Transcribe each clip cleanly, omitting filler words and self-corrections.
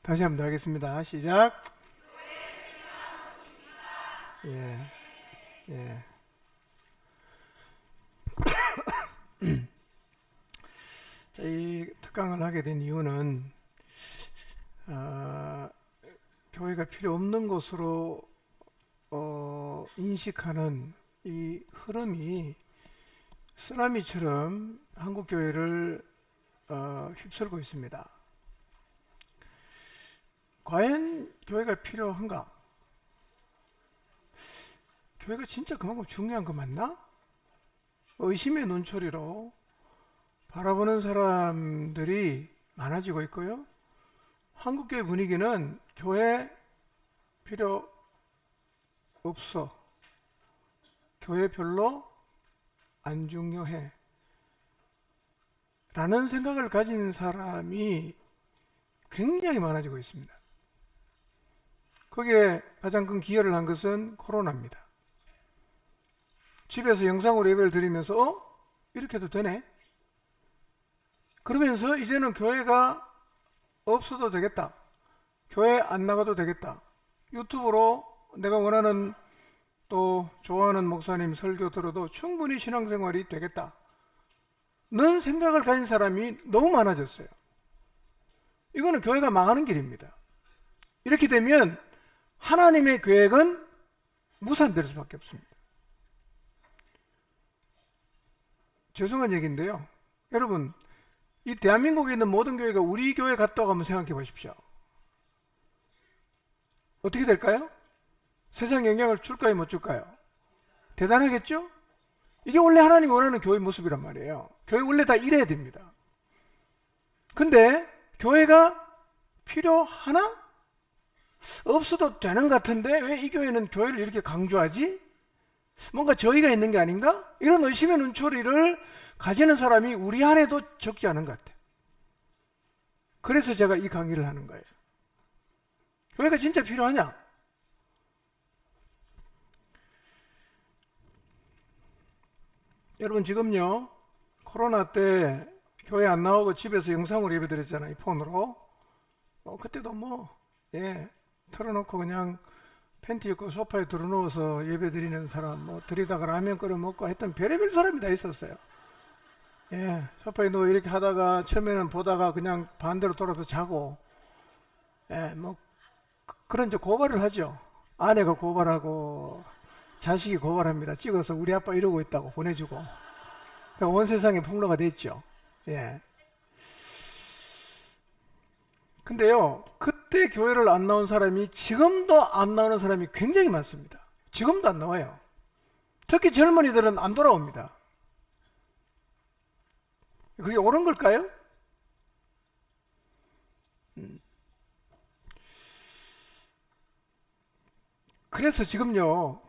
다시 한번 더 하겠습니다. 시작. 예, 예. 자, 이 특강을 하게 된 이유는 교회가 필요 없는 곳으로 인식하는 이 흐름이 쓰나미처럼 한국 교회를 휩쓸고 있습니다. 과연 교회가 필요한가? 교회가 진짜 그만큼 중요한 거 맞나? 의심의 눈초리로 바라보는 사람들이 많아지고 있고요. 한국교회 분위기는 교회 필요 없어. 교회 별로 안 중요해. 라는 생각을 가진 사람이 굉장히 많아지고 있습니다. 거기에 가장 큰 기여를 한 것은 코로나입니다. 집에서 영상으로 예배를 드리면서 이렇게 해도 되네? 그러면서 이제는 교회가 없어도 되겠다. 교회 안 나가도 되겠다. 유튜브로 내가 원하는 또 좋아하는 목사님 설교 들어도 충분히 신앙생활이 되겠다. 는 생각을 가진 사람이 너무 많아졌어요. 이거는 교회가 망하는 길입니다. 이렇게 되면 하나님의 계획은 무산될 수밖에 없습니다. 죄송한 얘기인데요. 여러분, 이 대한민국에 있는 모든 교회가 우리 교회 같다고 한번 생각해 보십시오. 어떻게 될까요? 세상에 영향을 줄까요, 못 줄까요? 대단하겠죠? 이게 원래 하나님이 원하는 교회 모습이란 말이에요. 교회 원래 다 이래야 됩니다. 근데 교회가 필요하나? 없어도 되는 것 같은데 왜 이 교회는 교회를 이렇게 강조하지? 뭔가 저희가 있는 게 아닌가? 이런 의심의 눈초리를 가지는 사람이 우리 안에도 적지 않은 것 같아요. 그래서 제가 이 강의를 하는 거예요. 교회가 진짜 필요하냐? 여러분 지금요 코로나 때 교회 안 나오고 집에서 영상으로 예배드렸잖아요. 폰으로. 그때도 틀어놓고 그냥 팬티 입고 소파에 들어누워서 예배드리는 사람, 드리다가 라면 끓여 먹고 했던 별의별 사람이 다 있었어요. 소파에 누워 이렇게 하다가 처음에는 보다가 그냥 반대로 돌아서 자고, 그런 이제 고발을 하죠. 아내가 고발하고 자식이 고발합니다. 찍어서 우리 아빠 이러고 있다고 보내주고. 그러니까 온 세상에 폭로가 됐죠. 근데요, 그때 교회를 안 나온 사람이 지금도 안 나오는 사람이 굉장히 많습니다. 지금도 안 나와요. 특히 젊은이들은 안 돌아옵니다. 그게 옳은 걸까요? 그래서 지금요,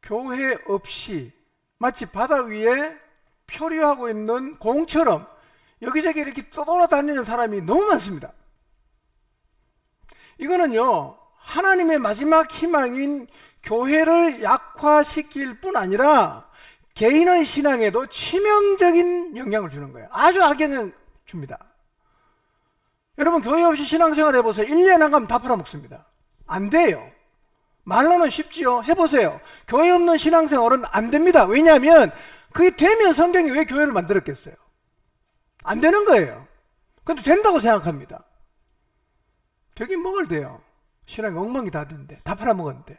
교회 없이 마치 바다 위에 표류하고 있는 공처럼 여기저기 이렇게 떠돌아다니는 사람이 너무 많습니다. 이거는요, 하나님의 마지막 희망인 교회를 약화시킬 뿐 아니라 개인의 신앙에도 치명적인 영향을 주는 거예요. 아주 악영향을 줍니다. 여러분, 교회 없이 신앙생활 해보세요. 1년 안 가면 다 팔아먹습니다. 안 돼요. 말로는 쉽지요. 해보세요. 교회 없는 신앙생활은 안 됩니다. 왜냐하면 그게 되면 성경이 왜 교회를 만들었겠어요? 안 되는 거예요. 근데 된다고 생각합니다. 되긴 뭘 돼요. 신앙이 엉망이 다 됐는데, 다 팔아먹었는데.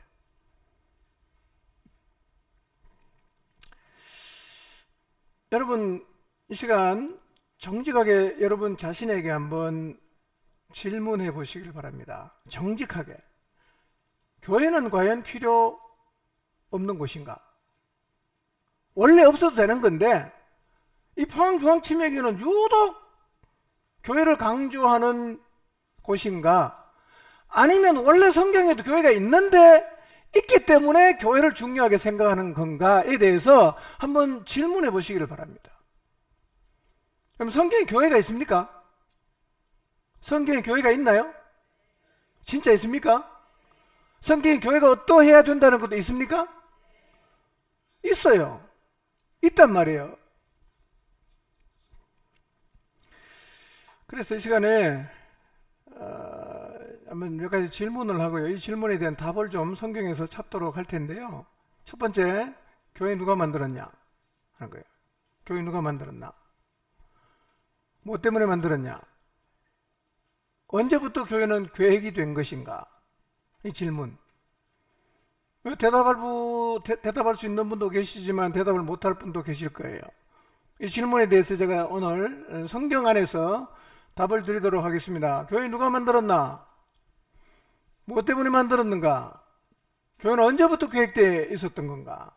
여러분, 이 시간 정직하게 여러분 자신에게 한번 질문해 보시길 바랍니다. 정직하게. 교회는 과연 필요 없는 곳인가? 원래 없어도 되는 건데, 이 포항중앙치매교는 유독 교회를 강조하는 곳인가? 아니면 원래 성경에도 교회가 있는데 있기 때문에 교회를 중요하게 생각하는 건가에 대해서 한번 질문해 보시기를 바랍니다. 그럼 성경에 교회가 있습니까? 성경에 교회가 있나요? 진짜 있습니까? 성경에 교회가 어떠해야 된다는 것도 있습니까? 있어요. 있단 말이에요. 그래서 이 시간에 한번 몇 가지 질문을 하고요. 이 질문에 대한 답을 좀 성경에서 찾도록 할 텐데요. 첫 번째, 교회 누가 만들었냐 하는 거예요. 교회 누가 만들었나? 뭐 때문에 만들었냐? 언제부터 교회는 계획이 된 것인가? 이 질문. 대답할 수 있는 분도 계시지만 대답을 못할 분도 계실 거예요. 이 질문에 대해서 제가 오늘 성경 안에서 답을 드리도록 하겠습니다. 교회 누가 만들었나? 뭐 때문에 만들었는가? 교회는 언제부터 계획되어 있었던 건가?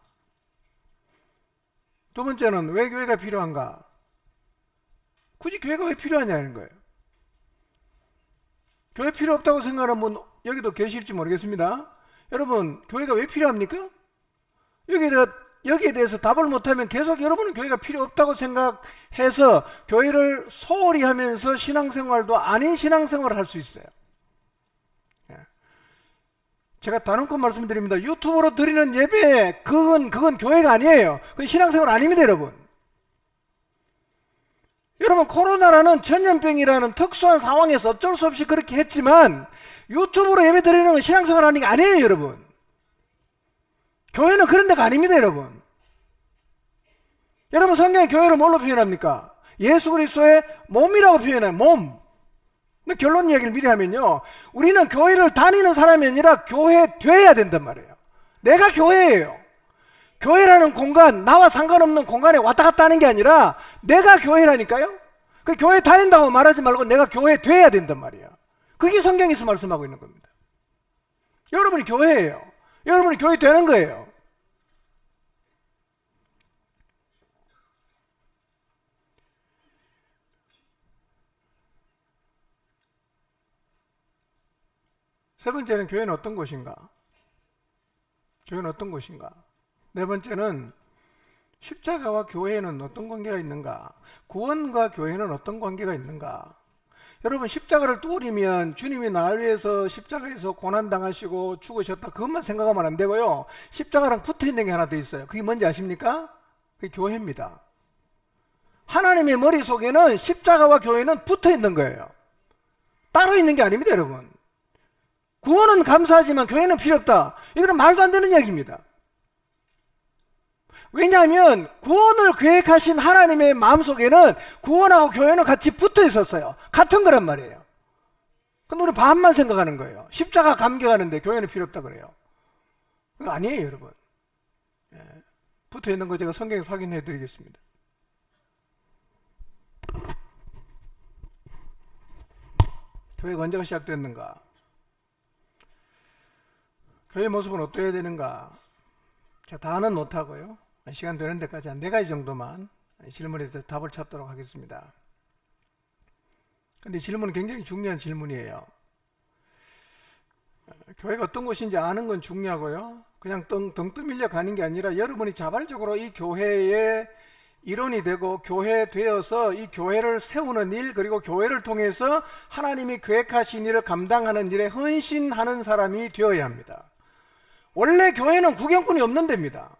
두 번째는 왜 교회가 필요한가? 굳이 교회가 왜 필요하냐는 거예요. 교회 필요 없다고 생각하는 분 여기도 계실지 모르겠습니다. 여러분, 교회가 왜 필요합니까? 여기에 대해서 답을 못하면 계속 여러분은 교회가 필요 없다고 생각해서 교회를 소홀히 하면서 신앙생활도 아닌 신앙생활을 할 수 있어요. 제가 다른껏 말씀드립니다. 유튜브로 드리는 예배, 그건 교회가 아니에요. 그건 신앙생활 아닙니다, 여러분. 여러분, 코로나라는 전염병이라는 특수한 상황에서 어쩔 수 없이 그렇게 했지만 유튜브로 예배 드리는 건 신앙생활 하는 게 아니에요, 여러분. 교회는 그런 데가 아닙니다, 여러분. 여러분, 성경에 교회를 뭘로 표현합니까? 예수 그리스도의 몸이라고 표현해요, 몸. 근데 결론 얘기를 미리 하면요, 우리는 교회를 다니는 사람이 아니라 교회 돼야 된단 말이에요. 내가 교회예요. 교회라는 공간, 나와 상관없는 공간에 왔다 갔다 하는 게 아니라 내가 교회라니까요. 그 교회 다닌다고 말하지 말고 내가 교회 돼야 된단 말이에요. 그게 성경에서 말씀하고 있는 겁니다. 여러분이 교회예요. 여러분이 교회 되는 거예요. 세 번째는 교회는 어떤 곳인가? 교회는 어떤 곳인가? 네 번째는 십자가와 교회는 어떤 관계가 있는가? 구원과 교회는 어떤 관계가 있는가? 여러분, 십자가를 뚫으면 주님이 나를 위해서 십자가에서 고난당하시고 죽으셨다, 그것만 생각하면 안 되고요, 십자가랑 붙어있는 게 하나 더 있어요. 그게 뭔지 아십니까? 그게 교회입니다. 하나님의 머릿속에는 십자가와 교회는 붙어있는 거예요. 따로 있는 게 아닙니다, 여러분. 구원은 감사하지만 교회는 필요 없다, 이거는 말도 안 되는 이야기입니다. 왜냐하면 구원을 계획하신 하나님의 마음속에는 구원하고 교회는 같이 붙어 있었어요. 같은 거란 말이에요. 근데 우리 반만 생각하는 거예요. 십자가 감격하는데 교회는 필요 없다 그래요. 그거 아니에요, 여러분. 붙어 있는 거 제가 성경에서 확인해 드리겠습니다. 교회가 언제가 시작됐는가? 교회 모습은 어떠해야 되는가? 제가 다는 못하고요, 시간 되는 데까지 한 4가지 정도만 질문에 대해서 답을 찾도록 하겠습니다. 근데 질문은 굉장히 중요한 질문이에요. 교회가 어떤 곳인지 아는 건 중요하고요, 그냥 등 떠밀려 가는 게 아니라 여러분이 자발적으로 이 교회의 일원이 되고 교회 되어서 이 교회를 세우는 일, 그리고 교회를 통해서 하나님이 계획하신 일을 감당하는 일에 헌신하는 사람이 되어야 합니다. 원래 교회는 구경꾼이 없는 데입니다.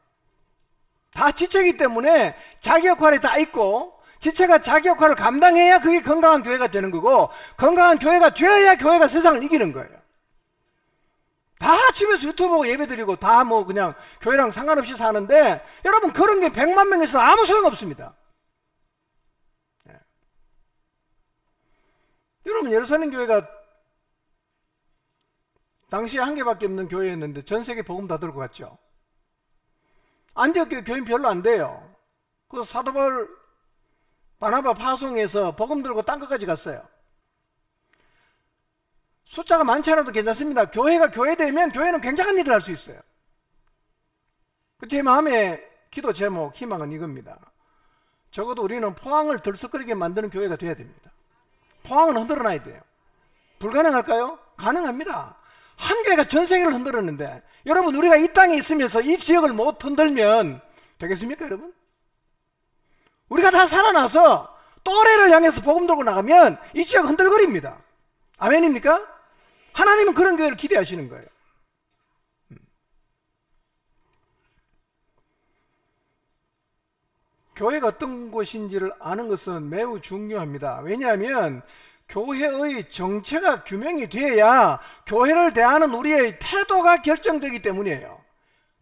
다 지체이기 때문에 자기 역할이 다 있고, 지체가 자기 역할을 감당해야 그게 건강한 교회가 되는 거고, 건강한 교회가 되어야 교회가 세상을 이기는 거예요. 다 집에서 유튜브 보고 예배드리고 다 뭐 그냥 교회랑 상관없이 사는데, 여러분, 그런 게 100만 명에서 아무 소용없습니다. 여러분, 예루살렘 교회가 당시에 한 개밖에 없는 교회였는데 전 세계 복음 다 들고 갔죠. 안디옥 교회 교인 별로 안 돼요. 그 사도 바울 바나바 파송해서 복음 들고 딴 것까지 갔어요. 숫자가 많지 않아도 괜찮습니다. 교회가 교회되면 교회는 굉장한 일을 할 수 있어요. 제 마음의 기도 제목, 희망은 이겁니다. 적어도 우리는 포항을 들썩거리게 만드는 교회가 돼야 됩니다. 포항은 흔들어놔야 돼요. 불가능할까요? 가능합니다. 한 교회가 전 세계를 흔들었는데, 여러분, 우리가 이 땅에 있으면서 이 지역을 못 흔들면 되겠습니까, 여러분? 우리가 다 살아나서 또래를 향해서 복음 들고 나가면 이 지역 흔들거립니다. 아멘입니까? 하나님은 그런 교회를 기대하시는 거예요. 교회가 어떤 곳인지를 아는 것은 매우 중요합니다. 왜냐하면 교회의 정체가 규명이 돼야 교회를 대하는 우리의 태도가 결정되기 때문이에요.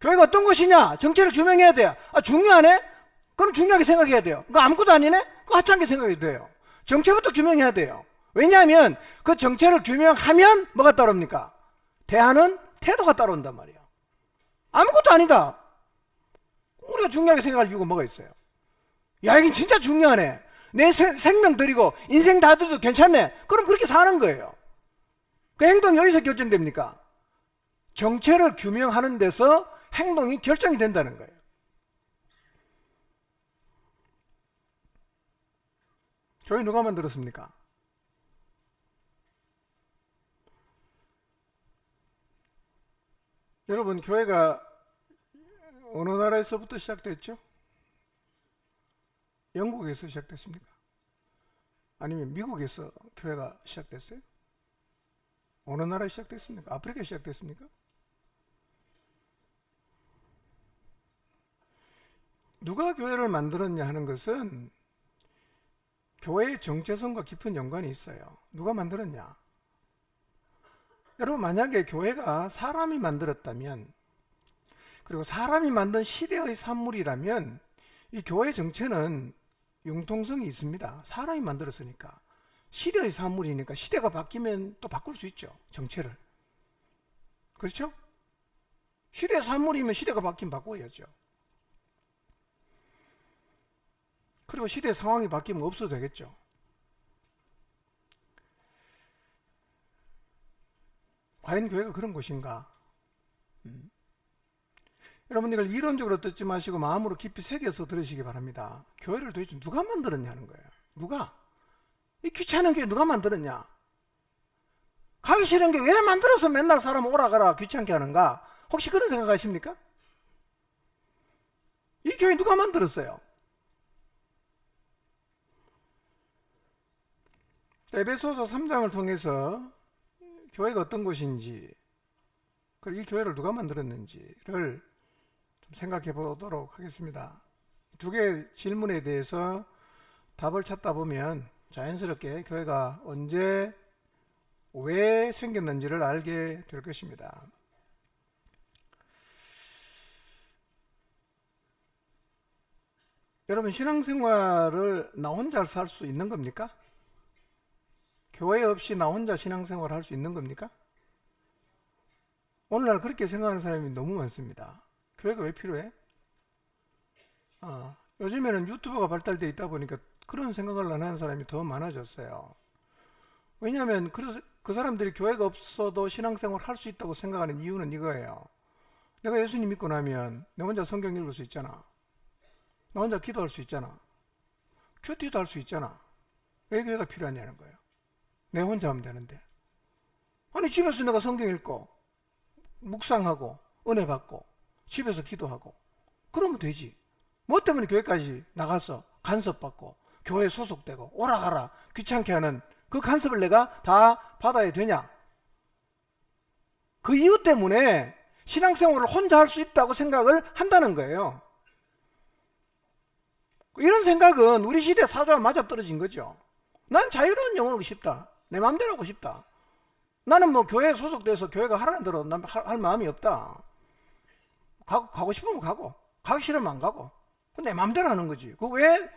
교회가 어떤 곳이냐? 정체를 규명해야 돼요. 아, 중요하네? 그럼 중요하게 생각해야 돼요. 그거 아무것도 아니네? 그거 하찮게 생각해도 돼요. 정체부터 규명해야 돼요. 왜냐하면 그 정체를 규명하면 뭐가 따라옵니까? 대하는 태도가 따라온단 말이에요. 아무것도 아니다. 우리가 중요하게 생각할 이유가 뭐가 있어요? 야, 이게 진짜 중요하네. 내 생명 드리고 인생 다 드려도 괜찮네. 그럼 그렇게 사는 거예요. 그 행동이 어디서 결정됩니까? 정체를 규명하는 데서 행동이 결정이 된다는 거예요. 교회 누가 만들었습니까? 여러분, 교회가 어느 나라에서부터 시작됐죠? 영국에서 시작됐습니까? 아니면 미국에서 교회가 시작됐어요? 어느 나라에 시작됐습니까? 아프리카에 시작됐습니까? 누가 교회를 만들었냐 하는 것은 교회의 정체성과 깊은 연관이 있어요. 누가 만들었냐? 여러분, 만약에 교회가 사람이 만들었다면, 그리고 사람이 만든 시대의 산물이라면 이 교회 정체는 융통성이 있습니다. 사람이 만들었으니까. 시대의 산물이니까 시대가 바뀌면 또 바꿀 수 있죠. 정체를. 그렇죠? 시대의 산물이면 시대가 바뀌면 바꿔야죠. 그리고 시대 상황이 바뀌면 없어도 되겠죠. 과연 교회가 그런 곳인가? 여러분, 이걸 이론적으로 듣지 마시고 마음으로 깊이 새겨서 들으시기 바랍니다. 교회를 도대체 누가 만들었냐는 거예요. 누가? 이 귀찮은 교회 누가 만들었냐? 가기 싫은 게 왜 만들어서 맨날 사람 오라 가라 귀찮게 하는가? 혹시 그런 생각하십니까? 이 교회 누가 만들었어요? 에베소서 3장을 통해서 교회가 어떤 곳인지, 그리고 이 교회를 누가 만들었는지를 좀 생각해 보도록 하겠습니다. 두 개의 질문에 대해서 답을 찾다 보면 자연스럽게 교회가 언제, 왜 생겼는지를 알게 될 것입니다. 여러분, 신앙생활을 나 혼자 살 수 있는 겁니까? 교회 없이 나 혼자 신앙생활을 할 수 있는 겁니까? 오늘날 그렇게 생각하는 사람이 너무 많습니다. 교회가 왜 필요해? 요즘에는 유튜브가 발달되어 있다 보니까 그런 생각을 안 하는 사람이 더 많아졌어요. 왜냐하면 그 사람들이 교회가 없어도 신앙생활을 할 수 있다고 생각하는 이유는 이거예요. 내가 예수님 믿고 나면 내 혼자 성경 읽을 수 있잖아. 나 혼자 기도할 수 있잖아. 큐티도 할 수 있잖아. 왜 교회가 필요하냐는 거예요. 내 혼자 하면 되는데. 아니, 집에서 내가 성경 읽고 묵상하고 은혜 받고 집에서 기도하고 그러면 되지. 뭐 때문에 교회까지 나가서 간섭받고 교회에 소속되고 오라가라 귀찮게 하는 그 간섭을 내가 다 받아야 되냐? 그 이유 때문에 신앙생활을 혼자 할 수 있다고 생각을 한다는 거예요. 이런 생각은 우리 시대 사조와 맞아떨어진 거죠. 난 자유로운 영혼이고 싶다. 내 마음대로 하고 싶다. 나는 뭐 교회에 소속돼서 교회가 하라는 대로 할 마음이 없다. 가고 싶으면 가고, 가기 싫으면 안 가고. 내 마음대로 하는 거지. 그 왜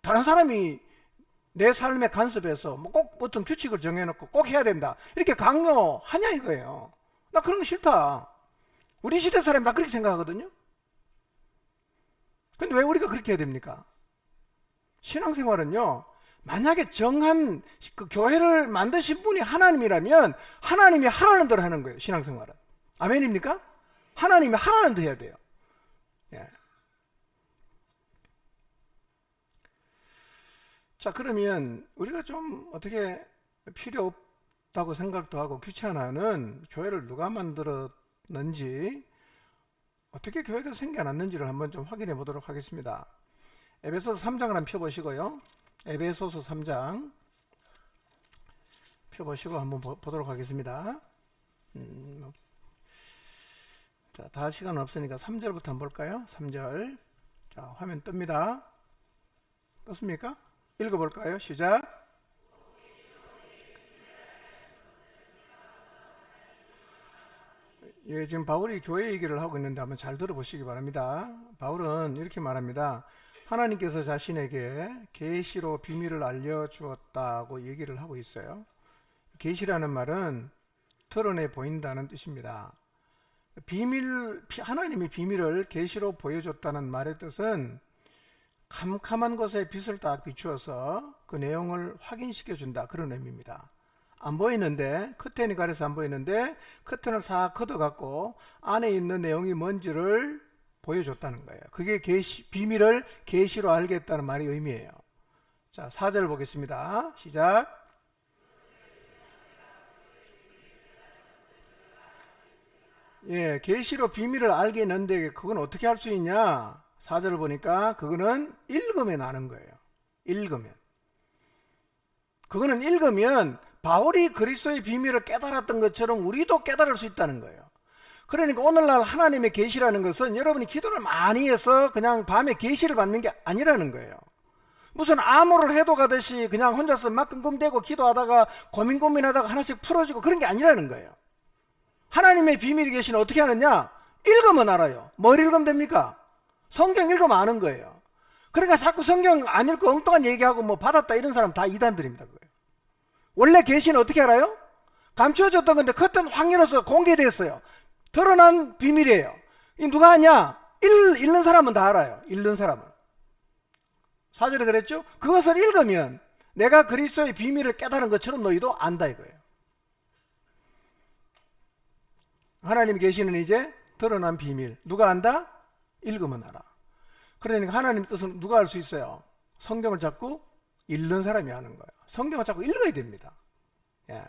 다른 사람이 내 삶에 간섭해서 뭐 꼭 어떤 규칙을 정해놓고 꼭 해야 된다 이렇게 강요하냐 이거예요. 나 그런 거 싫다. 우리 시대 사람이 다 그렇게 생각하거든요. 근데 왜 우리가 그렇게 해야 됩니까? 신앙생활은요, 만약에 정한 그 교회를 만드신 분이 하나님이라면 하나님이 하라는 대로 하는 거예요. 신앙생활은. 아멘입니까? 하나님이 하라는 대로 해야 돼요. 예. 자, 그러면 우리가 좀 어떻게 필요 없다고 생각도 하고 귀찮아하는 교회를 누가 만들었는지, 어떻게 교회가 생겨났는지를 한번 좀 확인해 보도록 하겠습니다. 에베소서 3장을 한번 펴보시고요. 에베소서 3장 펴보시고 한번 보도록 하겠습니다. 자, 다 할 시간은 없으니까 3절부터 한번 볼까요? 3절. 자, 화면 뜹니다. 떴습니까? 읽어볼까요? 시작. 예, 지금 바울이 교회 얘기를 하고 있는데 한번 잘 들어보시기 바랍니다. 바울은 이렇게 말합니다. 하나님께서 자신에게 계시로 비밀을 알려주었다고 얘기를 하고 있어요. 계시라는 말은 드러내 보인다는 뜻입니다. 하나님이 비밀을 계시로 보여줬다는 말의 뜻은 캄캄한 곳에 빛을 딱 비추어서 그 내용을 확인시켜 준다, 그런 의미입니다. 안 보이는데, 커튼이 가려서 안 보이는데 커튼을 싹 걷어갖고 안에 있는 내용이 뭔지를 보여줬다는 거예요. 그게 비밀을 계시로 알겠다는 말의 의미예요. 자, 4절 보겠습니다. 시작. 예, 계시로 비밀을 알겠는데 그건 어떻게 할 수 있냐? 4절을 보니까 그거는 읽으면 아는 거예요. 읽으면. 그거는 읽으면 바울이 그리스도의 비밀을 깨달았던 것처럼 우리도 깨달을 수 있다는 거예요. 그러니까 오늘날 하나님의 계시라는 것은 여러분이 기도를 많이 해서 그냥 밤에 계시를 받는 게 아니라는 거예요. 무슨 암호를 해도 가듯이 그냥 혼자서 막 끙끙대고 기도하다가 고민하다가 하나씩 풀어지고 그런 게 아니라는 거예요. 하나님의 비밀이 계시는 어떻게 하느냐? 읽으면 알아요. 뭘 읽으면 됩니까? 성경 읽으면 아는 거예요. 그러니까 자꾸 성경 안 읽고 엉뚱한 얘기하고 뭐 받았다 이런 사람 다 이단들입니다. 그거예요. 원래 계시는 어떻게 알아요? 감추어졌던 건데 커튼 확 열어서 공개됐어요. 드러난 비밀이에요. 이 누가 아냐? 읽는 사람은 다 알아요. 읽는 사람은. 4절에 그랬죠? 그것을 읽으면 내가 그리스도의 비밀을 깨달은 것처럼 너희도 안다 이거예요. 하나님이 계시는 이제 드러난 비밀. 누가 안다? 읽으면 알아. 그러니까 하나님 뜻은 누가 알 수 있어요? 성경을 자꾸 읽는 사람이 아는 거예요. 성경을 자꾸 읽어야 됩니다. 예.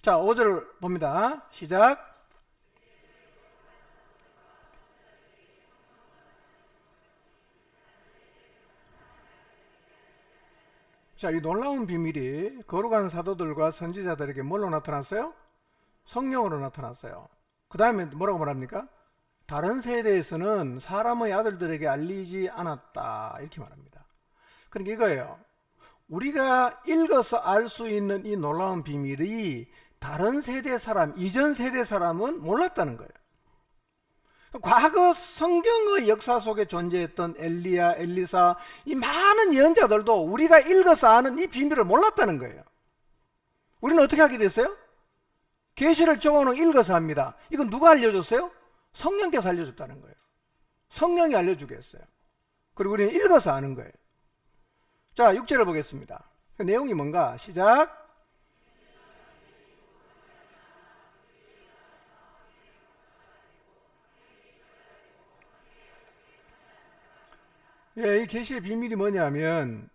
자, 5절 봅니다. 시작. 자, 이 놀라운 비밀이 거룩한 사도들과 선지자들에게 뭘로 나타났어요? 성령으로 나타났어요. 그 다음에 뭐라고 말합니까? 다른 세대에서는 사람의 아들들에게 알리지 않았다 이렇게 말합니다. 그러니까 이거예요. 우리가 읽어서 알 수 있는 이 놀라운 비밀이 다른 세대 사람, 이전 세대 사람은 몰랐다는 거예요. 과거 성경의 역사 속에 존재했던 엘리야, 엘리사, 이 많은 예언자들도 우리가 읽어서 아는 이 비밀을 몰랐다는 거예요. 우리는 어떻게 하게 됐어요? 계시를 적어놓은 읽어서 합니다. 이건 누가 알려줬어요? 성령께서 알려줬다는 거예요. 성령이 알려주게 했어요. 그리고 우리는 읽어서 아는 거예요. 자, 6절을 보겠습니다. 그 내용이 뭔가? 시작. 예, 이 계시의 비밀이 뭐냐면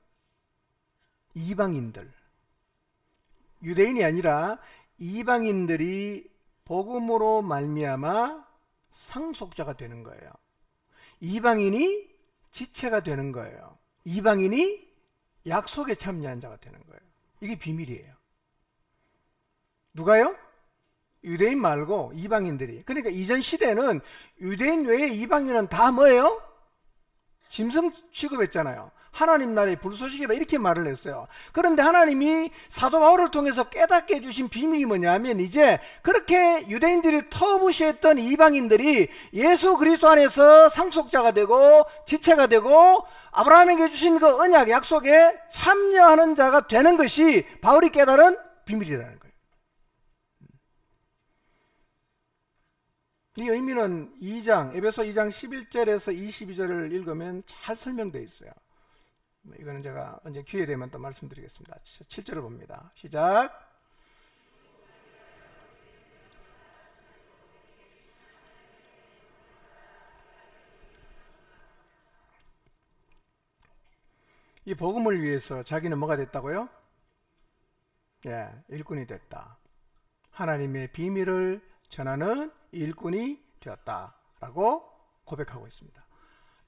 이방인들, 유대인이 아니라 이방인들이 복음으로 말미암아 상속자가 되는 거예요. 이방인이 지체가 되는 거예요. 이방인이 약속에 참여한 자가 되는 거예요. 이게 비밀이에요. 누가요? 유대인 말고 이방인들이. 그러니까 이전 시대는 유대인 외에 이방인은 다 뭐예요? 짐승 취급했잖아요. 하나님 나라의 불소식이다 이렇게 말을 했어요. 그런데 하나님이 사도 바울을 통해서 깨닫게 해주신 비밀이 뭐냐면 이제 그렇게 유대인들이 터부시했던 이방인들이 예수 그리스도 안에서 상속자가 되고 지체가 되고 아브라함에게 주신 그 언약 약속에 참여하는 자가 되는 것이 바울이 깨달은 비밀이라는 거예요. 이 의미는 에베소 2장 11절에서 22절을 읽으면 잘 설명되어 있어요. 이거는 제가 언제 기회 되면 또 말씀드리겠습니다. 7절을 봅니다. 시작. 이 복음을 위해서 자기는 뭐가 됐다고요? 예, 일꾼이 됐다. 하나님의 비밀을 전하는 일꾼이 되었다라고 고백하고 있습니다.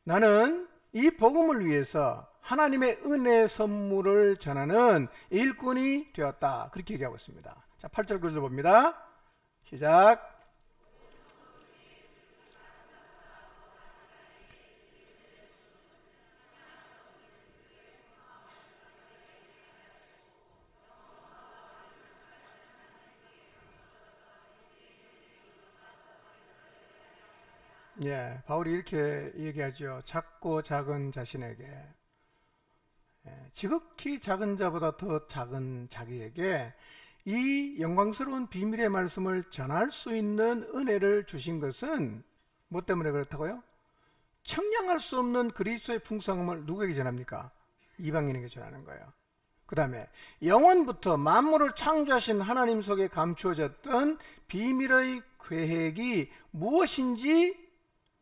나는 이 복음을 위해서 하나님의 은혜 선물을 전하는 일꾼이 되었다. 그렇게 얘기하고 있습니다. 자, 8절 9절 봅니다. 시작. 예, 바울이 이렇게 얘기하죠. 작고 작은 자신에게, 지극히 작은 자보다 더 작은 자기에게 이 영광스러운 비밀의 말씀을 전할 수 있는 은혜를 주신 것은 뭐 때문에 그렇다고요? 청량할 수 없는 그리스도의 풍성함을 누구에게 전합니까? 이방인에게 전하는 거예요. 그 다음에 영원부터 만물을 창조하신 하나님 속에 감추어졌던 비밀의 계획이 무엇인지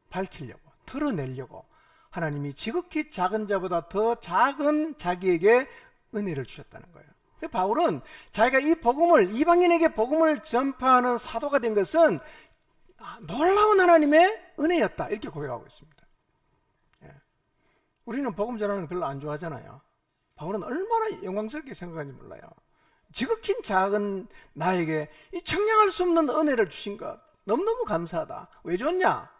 밝히려고, 드러내려고 하나님이 지극히 작은 자보다 더 작은 자기에게 은혜를 주셨다는 거예요. 바울은 자기가 이 복음을, 이방인에게 복음을 전파하는 사도가 된 것은 놀라운 하나님의 은혜였다, 이렇게 고백하고 있습니다. 우리는 복음 전하는 거 별로 안 좋아하잖아요. 바울은 얼마나 영광스럽게 생각하는지 몰라요. 지극히 작은 나에게 이 청량할 수 없는 은혜를 주신 것 너무너무 감사하다. 왜 줬냐?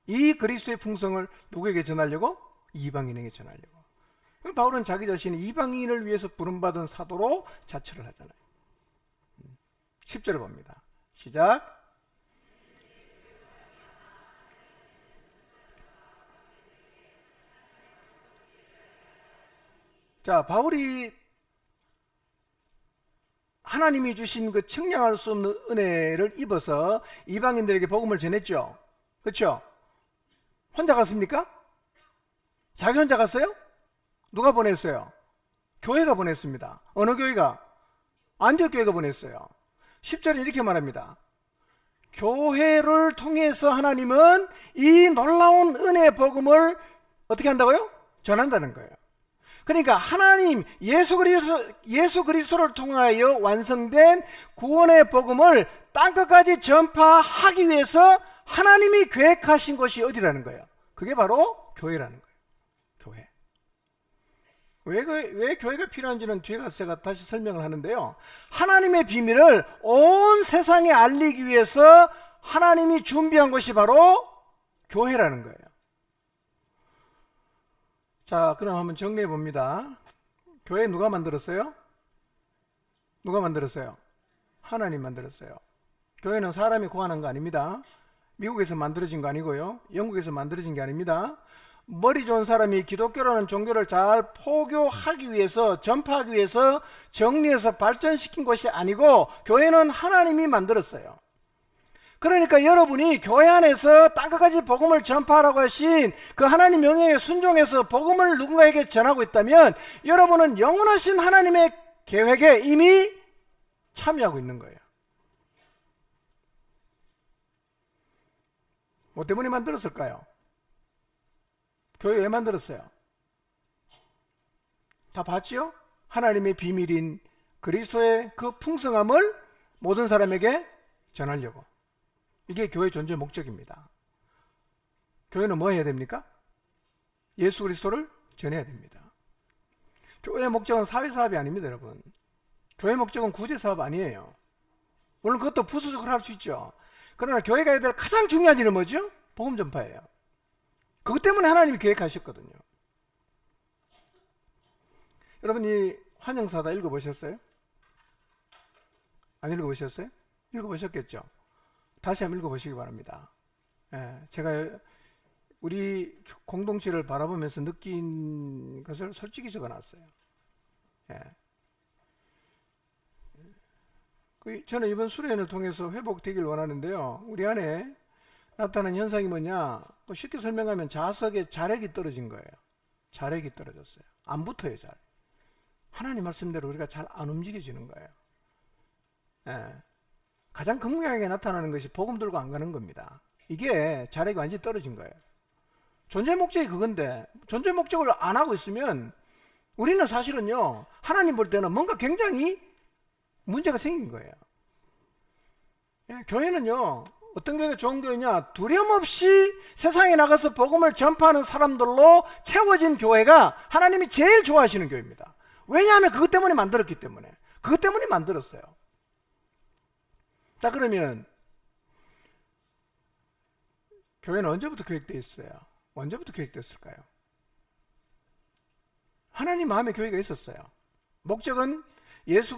이 그리스도의 풍성을 누구에게 전하려고? 이방인에게 전하려고. 바울은 자기 자신이 이방인을 위해서 부름받은 사도로 자처를 하잖아요. 10절을 봅니다. 시작. 자, 바울이 하나님이 주신 그 청량할 수 없는 은혜를 입어서 이방인들에게 복음을 전했죠. 그렇죠? 혼자 갔습니까? 자기 혼자 갔어요? 누가 보냈어요? 교회가 보냈습니다. 어느 교회가? 안디옥 교회가 보냈어요. 10절에 이렇게 말합니다. 교회를 통해서 하나님은 이 놀라운 은혜의 복음을 어떻게 한다고요? 전한다는 거예요. 그러니까 하나님 예수 그리스도를 통하여 완성된 구원의 복음을 땅끝까지 전파하기 위해서 하나님이 계획하신 것이 어디라는 거예요? 그게 바로 교회라는 거예요. 교회. 왜 교회가 필요한지는 뒤에 가서 제가 다시 설명을 하는데요. 하나님의 비밀을 온 세상에 알리기 위해서 하나님이 준비한 것이 바로 교회라는 거예요. 자, 그럼 한번 정리해 봅니다. 교회 누가 만들었어요? 누가 만들었어요? 하나님 만들었어요. 교회는 사람이 고안한 거 아닙니다. 미국에서 만들어진 거 아니고요. 영국에서 만들어진 게 아닙니다. 머리 좋은 사람이 기독교라는 종교를 잘 포교하기 위해서, 전파하기 위해서 정리해서 발전시킨 것이 아니고 교회는 하나님이 만들었어요. 그러니까 여러분이 교회 안에서 땅끝까지 복음을 전파하라고 하신 그 하나님 명령에 순종해서 복음을 누군가에게 전하고 있다면 여러분은 영원하신 하나님의 계획에 이미 참여하고 있는 거예요. 뭐 때문에 만들었을까요? 교회 왜 만들었어요? 다 봤지요? 하나님의 비밀인 그리스도의 그 풍성함을 모든 사람에게 전하려고. 이게 교회 존재 목적입니다. 교회는 뭐 해야 됩니까? 예수 그리스도를 전해야 됩니다. 교회의 목적은 사회사업이 아닙니다, 여러분. 교회 목적은 구제사업 아니에요. 물론 그것도 부수적으로 할 수 있죠. 그러나 교회가 해야 될 가장 중요한 일은 뭐죠? 복음 전파예요. 그것 때문에 하나님이 계획하셨거든요. 여러분, 이 환영사다 읽어보셨어요? 안 읽어보셨어요? 읽어보셨겠죠? 다시 한번 읽어보시기 바랍니다. 제가 우리 공동체를 바라보면서 느낀 것을 솔직히 적어놨어요. 저는 이번 수련을 통해서 회복되길 원하는데요. 우리 안에 나타난 현상이 뭐냐? 쉽게 설명하면 자석에 자력이 떨어진 거예요. 자력이 떨어졌어요. 안 붙어요, 잘. 하나님 말씀대로 우리가 잘 안 움직여지는 거예요. 가장 극명하게 나타나는 것이 복음 들고 안 가는 겁니다. 이게 자력이 완전히 떨어진 거예요. 존재 목적이 그건데 존재 목적을 안 하고 있으면 우리는 사실은요, 하나님 볼 때는 뭔가 굉장히 문제가 생긴 거예요. 교회는요, 어떤 교회가 좋은 교회냐? 두려움 없이 세상에 나가서 복음을 전파하는 사람들로 채워진 교회가 하나님이 제일 좋아하시는 교회입니다. 왜냐하면 그것 때문에 만들었기 때문에. 그것 때문에 만들었어요. 자, 그러면 교회는 언제부터 계획되어 있어요? 언제부터 계획됐을까요? 하나님 마음에 교회가 있었어요. 목적은 예수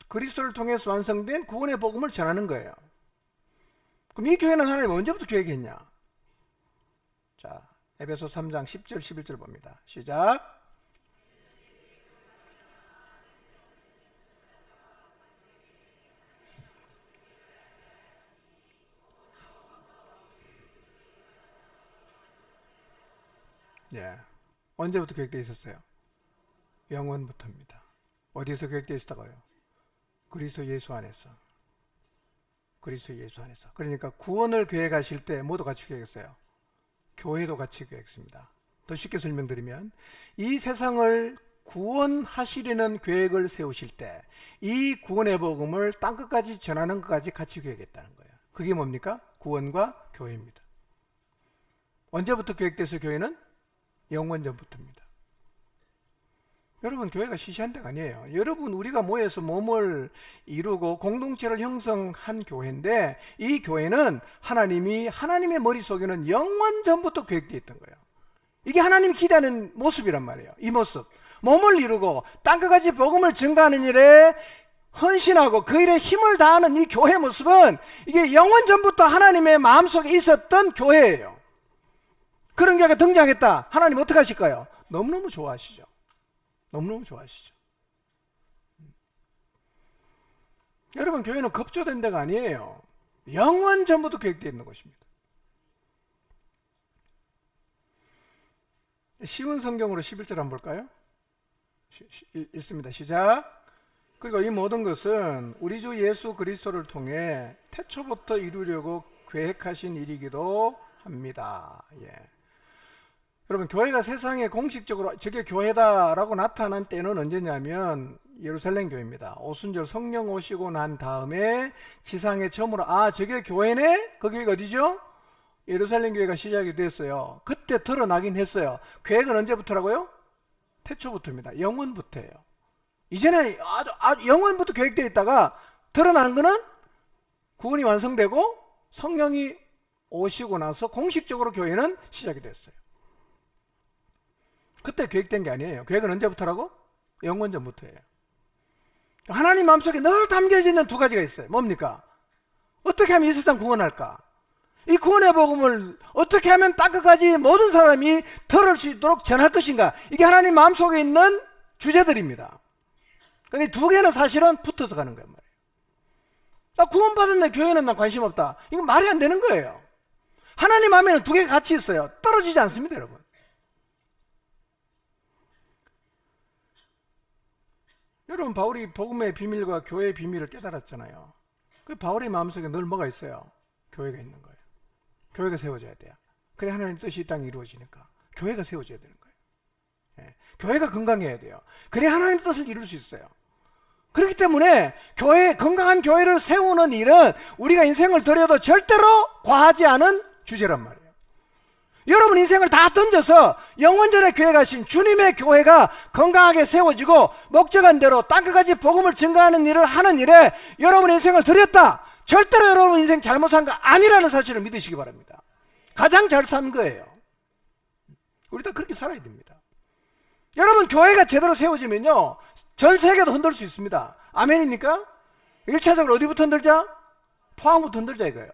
그리스도를 통해서 완성된 구원의 복음을 전하는 거예요. 그럼 이 교회는 하나님 언제부터 계획했냐? 자, 에베소 3장 10절 11절 봅니다. 시작. 예. 언제부터 계획되어 있었어요? 영원부터입니다. 어디서 계획되어 있었다고요? 그리스도 예수 안에서. 그리스도 예수 안에서. 그러니까 구원을 계획하실 때 모두 같이 계획했어요. 교회도 같이 계획했습니다. 더 쉽게 설명드리면 이 세상을 구원하시려는 계획을 세우실 때 이 구원의 복음을 땅끝까지 전하는 것까지 같이 계획했다는 거예요. 그게 뭡니까? 구원과 교회입니다. 언제부터 계획돼서 교회는? 영원전부터입니다. 여러분, 교회가 시시한 데가 아니에요. 여러분, 우리가 모여서 몸을 이루고 공동체를 형성한 교회인데 이 교회는 하나님의 머릿속에는 영원전부터 계획되어 있던 거예요. 이게 하나님이 기대하는 모습이란 말이에요. 이 모습, 몸을 이루고 땅끝까지 복음을 증거하는 일에 헌신하고 그 일에 힘을 다하는 이 교회 모습은 이게 영원전부터 하나님의 마음속에 있었던 교회예요. 그런 교회가 등장했다. 하나님 어떻게 하실까요? 너무너무 좋아하시죠. 너무너무 좋아하시죠. 여러분, 교회는 급조된 데가 아니에요. 영원전부터 계획되어 있는 것입니다. 쉬운 성경으로 11절 한번 볼까요? 읽습니다. 시작. 그리고 이 모든 것은 우리 주 예수 그리스도를 통해 태초부터 이루려고 계획하신 일이기도 합니다. 예. 여러분, 교회가 세상에 공식적으로 저게 교회다라고 나타난 때는 언제냐면 예루살렘 교회입니다. 오순절 성령 오시고 난 다음에 지상에 처음으로 저게 교회네? 그 교회가 어디죠? 예루살렘 교회가 시작이 됐어요. 그때 드러나긴 했어요. 계획은 언제부터라고요? 태초부터입니다. 영원부터예요. 이전에 아주 영원부터 계획되어 있다가 드러나는 거는 구원이 완성되고 성령이 오시고 나서 공식적으로 교회는 시작이 됐어요. 그때 계획된 게 아니에요. 계획은 언제부터라고? 영원전부터예요. 하나님 마음속에 늘 담겨져 있는 두 가지가 있어요. 뭡니까? 어떻게 하면 이 세상 구원할까? 이 구원의 복음을 어떻게 하면 땅끝까지 모든 사람이 들을 수 있도록 전할 것인가? 이게 하나님 마음속에 있는 주제들입니다. 근데 두 개는 사실은 붙어서 가는 거란 말이에요. 나 구원받은 내 교회는 난 관심 없다. 이건 말이 안 되는 거예요. 하나님 마음에는 두 개가 같이 있어요. 떨어지지 않습니다, 여러분. 여러분, 바울이 복음의 비밀과 교회의 비밀을 깨달았잖아요. 그 바울의 마음속에 늘 뭐가 있어요? 교회가 있는 거예요. 교회가 세워져야 돼요. 그래 하나님 뜻이 이 땅에 이루어지니까 교회가 세워져야 되는 거예요. 예. 교회가 건강해야 돼요. 그래 하나님 뜻을 이룰 수 있어요. 그렇기 때문에 건강한 교회를 세우는 일은 우리가 인생을 들여도 절대로 과하지 않은 주제란 말이에요. 여러분 인생을 다 던져서 영원전에 교회 가신 주님의 교회가 건강하게 세워지고 목적한 대로 땅끝까지 복음을 증거하는 일을 하는 일에 여러분 인생을 들였다. 절대로 여러분 인생 잘못 산 거 아니라는 사실을 믿으시기 바랍니다. 가장 잘 산 거예요. 우리 다 그렇게 살아야 됩니다. 여러분 교회가 제대로 세워지면요 전 세계도 흔들 수 있습니다. 아멘입니까? 1차적으로 어디부터 흔들자? 포항부터 흔들자 이거예요.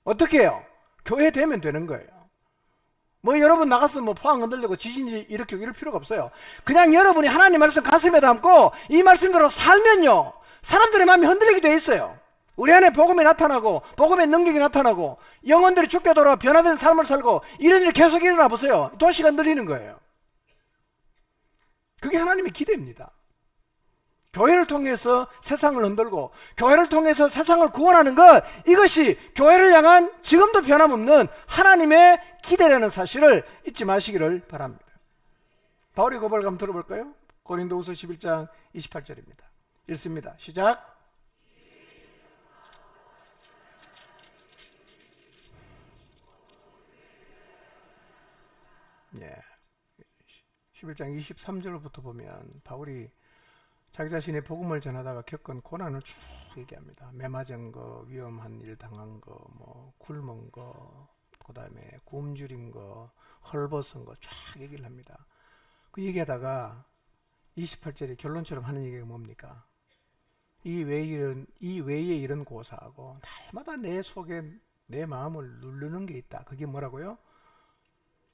어떻게 해요? 교회 되면 되는 거예요. 뭐 여러분 나가서 뭐 포항 흔들리고 지진이 일으키고 이럴 필요가 없어요. 그냥 여러분이 하나님 말씀 가슴에 담고 이 말씀대로 살면요 사람들의 마음이 흔들리게 돼 있어요. 우리 안에 복음이 나타나고 복음의 능력이 나타나고 영혼들이 죽게 돌아 변화된 삶을 살고 이런 일이 계속 일어나 보세요. 도시가 흔들리는 거예요. 그게 하나님의 기대입니다. 교회를 통해서 세상을 흔들고 교회를 통해서 세상을 구원하는 것, 이것이 교회를 향한 지금도 변함없는 하나님의 기대라는 사실을 잊지 마시기를 바랍니다. 바울의 고백을 한번 들어볼까요? 고린도후서 11장 28절입니다. 읽습니다. 시작. 예. 11장 23절부터 보면 바울이 자기 자신의 복음을 전하다가 겪은 고난을 쭉 얘기합니다. 매 맞은 거, 위험한 일 당한 거, 뭐 굶은 거, 그 다음에 굶주린 거, 헐벗은 거 쫙 얘기를 합니다. 그 얘기하다가 28절에 결론처럼 하는 얘기가 뭡니까? 이 외의 일은 고사하고 날마다 내 속에 내 마음을 누르는 게 있다. 그게 뭐라고요?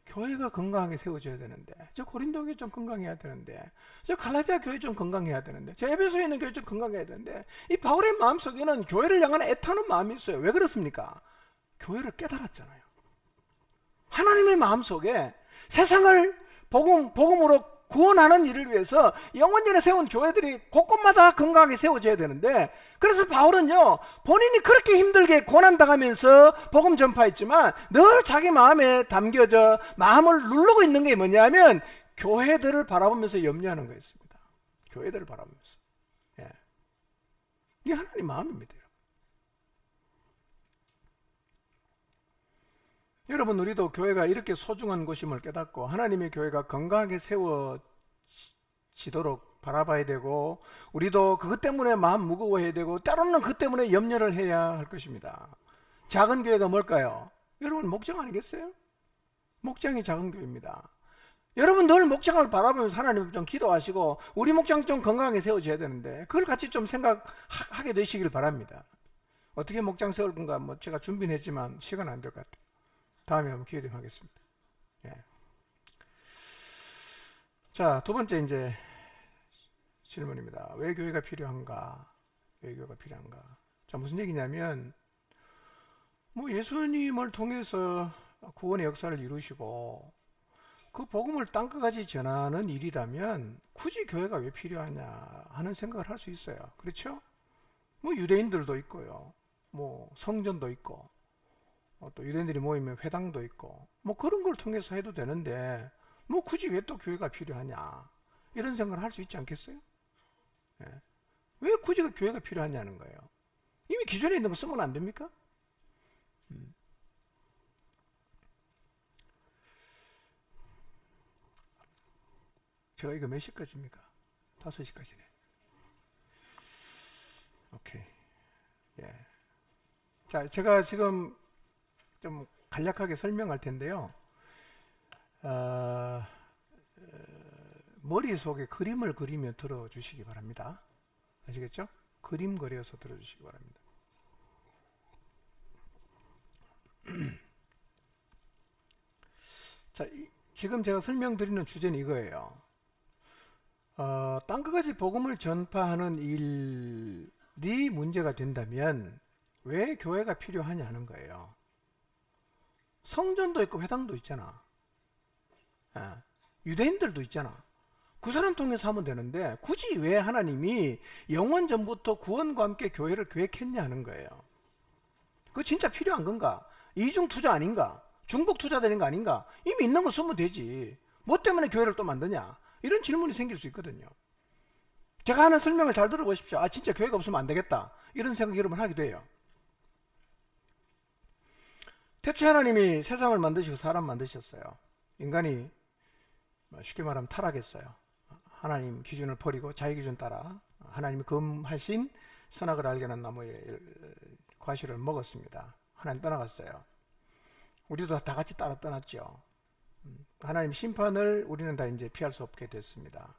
교회가 건강하게 세워져야 되는데, 저 고린도 교회 좀 건강해야 되는데, 저 갈라디아 교회 좀 건강해야 되는데, 저 에베소에 있는 교회 좀 건강해야 되는데, 이 바울의 마음속에는 교회를 향한 애타는 마음이 있어요. 왜 그렇습니까? 교회를 깨달았잖아요. 하나님의 마음속에 세상을 복음으로 구원하는 일을 위해서 영원전에 세운 교회들이 곳곳마다 건강하게 세워져야 되는데, 그래서 바울은요, 본인이 그렇게 힘들게 고난당하면서 복음 전파했지만 늘 자기 마음에 담겨져 마음을 누르고 있는 게 뭐냐면 교회들을 바라보면서 염려하는 거였습니다. 교회들을 바라보면서. 예. 이게 하나님 마음입니다. 여러분, 우리도 교회가 이렇게 소중한 곳임을 깨닫고 하나님의 교회가 건강하게 세워지도록 바라봐야 되고, 우리도 그것 때문에 마음 무거워해야 되고, 때로는 그 때문에 염려를 해야 할 것입니다. 작은 교회가 뭘까요? 여러분, 목장 아니겠어요? 목장이 작은 교회입니다. 여러분, 늘 목장을 바라보면서 하나님 좀 기도하시고 우리 목장 좀 건강하게 세워져야 되는데, 그걸 같이 좀 생각하게 되시길 바랍니다. 어떻게 목장 세울 건가 제가 준비는 했지만 시간 안 될 것 같아요. 다음에 한번 기회 되면 하겠습니다. 예. 자, 두 번째 이제 질문입니다. 왜 교회가 필요한가? 왜 교회가 필요한가? 자, 무슨 얘기냐면, 예수님을 통해서 구원의 역사를 이루시고 그 복음을 땅끝까지 전하는 일이라면 굳이 교회가 왜 필요하냐 하는 생각을 할 수 있어요. 그렇죠? 유대인들도 있고요. 성전도 있고, 또 유대인들이 모이면 회당도 있고, 그런 걸 통해서 해도 되는데 굳이 왜 또 교회가 필요하냐 이런 생각을 할 수 있지 않겠어요? 예. 왜 굳이 그 교회가 필요하냐는 거예요. 이미 기존에 있는 거 쓰면 안 됩니까? 제가 이거 몇 시까지입니까? 5시까지네. 오케이. 예. 자, 제가 지금 좀 간략하게 설명할 텐데요. 머릿속에 그림을 그리며 들어주시기 바랍니다. 아시겠죠? 그림 그려서 들어주시기 바랍니다. 자, 지금 제가 설명드리는 주제는 이거예요. 땅끝까지 복음을 전파하는 일이 문제가 된다면 왜 교회가 필요하냐는 거예요. 성전도 있고 회당도 있잖아. 유대인들도 있잖아. 그 사람 통해서 하면 되는데 굳이 왜 하나님이 영원 전부터 구원과 함께 교회를 계획했냐 하는 거예요. 그거 진짜 필요한 건가? 이중 투자 아닌가? 중복 투자되는 거 아닌가? 이미 있는 거 쓰면 되지. 뭐 때문에 교회를 또 만드냐? 이런 질문이 생길 수 있거든요. 제가 하는 설명을 잘 들어보십시오. 진짜 교회가 없으면 안 되겠다. 이런 생각 여러분 하기도 해요. 태초에 하나님이 세상을 만드시고 사람 만드셨어요. 인간이 쉽게 말하면 타락했어요. 하나님 기준을 버리고 자기 기준 따라 하나님이 금하신 선악을 알게 하는 나무의 과실을 먹었습니다. 하나님 떠나갔어요. 우리도 다 같이 따라 떠났죠. 하나님 심판을 우리는 다 이제 피할 수 없게 됐습니다.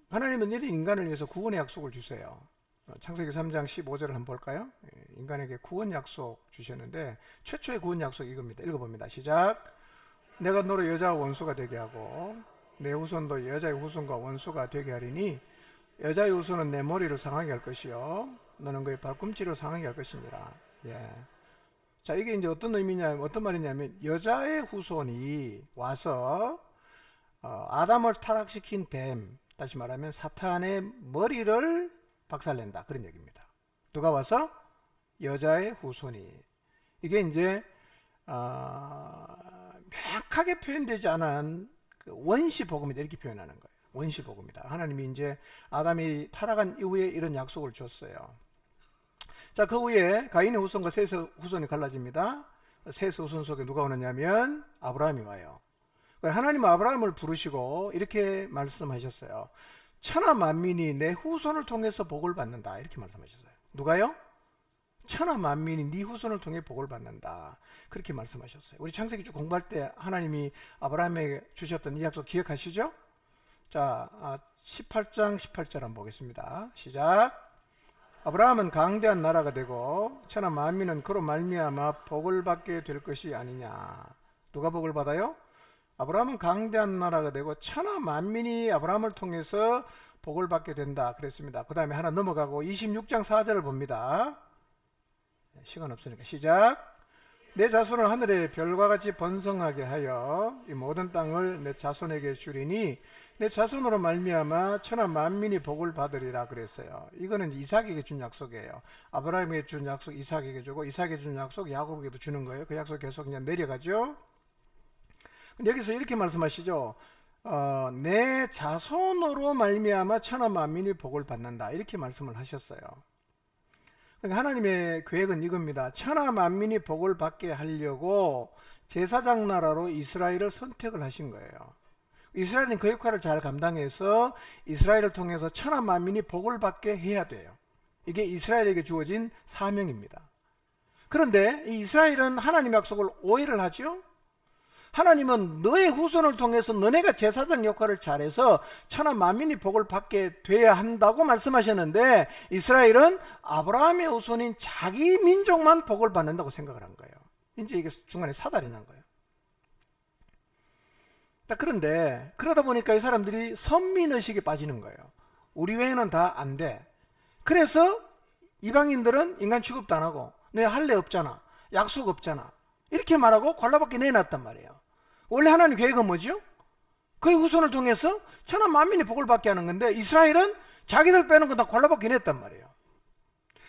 하나님은 이런 인간을 위해서 구원의 약속을 주세요. 창세기 3장 15절을 한번 볼까요? 인간에게 구원 약속 주셨는데 최초의 구원 약속이 이겁니다. 읽어봅니다. 시작. 내가 너로 여자와 원수가 되게 하고 내 후손도 여자의 후손과 원수가 되게 하리니 여자의 후손은 내 머리를 상하게 할 것이요 너는 그의 발꿈치를 상하게 할 것이니라. 예. 자, 이게 이제 어떤 의미냐면, 어떤 말이냐면 여자의 후손이 와서 아담을 타락시킨 뱀, 다시 말하면 사탄의 머리를 박살낸다, 그런 얘기입니다. 누가 와서? 여자의 후손이. 이게 이제 명확하게 표현되지 않은 그 원시복음이다, 이렇게 표현하는 거예요. 원시복음이다. 하나님이 이제 아담이 타락한 이후에 이런 약속을 줬어요. 자, 그 후에 가인의 후손과 셋의 후손이 갈라집니다. 셋의 후손 속에 누가 오느냐면 아브라함이 와요. 하나님은 아브라함을 부르시고 이렇게 말씀하셨어요. 천하 만민이 내 후손을 통해서 복을 받는다, 이렇게 말씀하셨어요. 누가요? 천하 만민이 네 후손을 통해 복을 받는다, 그렇게 말씀하셨어요. 우리 창세기 쭉 공부할 때 하나님이 아브라함에게 주셨던 이 약속 기억하시죠? 자, 18장 18절 한번 보겠습니다. 시작. 아브라함은 강대한 나라가 되고 하시죠. 천하 만민은 그로 말미암아 복을 받게 될 것이 아니냐. 누가 복을 받아요? 아브라함은 강대한 나라가 되고 천하 만민이 아브라함을 통해서 복을 받게 된다 그랬습니다. 그 다음에 하나 넘어가고 26장 4절을 봅니다. 시간 없으니까 시작. 내 자손을 하늘의 별과 같이 번성하게 하여 이 모든 땅을 내 자손에게 주리니 내 자손으로 말미암아 천하 만민이 복을 받으리라 그랬어요. 이거는 이삭에게 준 약속이에요. 아브라함에게 준 약속 이삭에게 주고, 이삭에게 준 약속 야곱에게도 주는 거예요. 그 약속 계속 그냥 내려가죠. 근데 여기서 이렇게 말씀하시죠. 내 자손으로 말미암아 천하 만민이 복을 받는다, 이렇게 말씀을 하셨어요. 그러니까 하나님의 계획은 이겁니다. 천하 만민이 복을 받게 하려고 제사장 나라로 이스라엘을 선택을 하신 거예요. 이스라엘은 그 역할을 잘 감당해서 이스라엘을 통해서 천하 만민이 복을 받게 해야 돼요. 이게 이스라엘에게 주어진 사명입니다. 그런데 이 이스라엘은 하나님의 약속을 오해를 하죠. 하나님은 너의 후손을 통해서 너네가 제사장 역할을 잘해서 천하 만민이 복을 받게 돼야 한다고 말씀하셨는데, 이스라엘은 아브라함의 후손인 자기 민족만 복을 받는다고 생각을 한 거예요. 이제 이게 중간에 사달이 난 거예요. 그런데 그러다 보니까 이 사람들이 선민의식에 빠지는 거예요. 우리 외에는 다 안 돼. 그래서 이방인들은 인간 취급도 안 하고, 너 할례 없잖아, 약속 없잖아, 이렇게 말하고 관라밖에 내놨단 말이에요. 원래 하나님 계획은 뭐죠? 그의 후손을 통해서 천하 만민이 복을 받게 하는 건데, 이스라엘은 자기들 빼는 건 다 관라밖에 냈단 말이에요.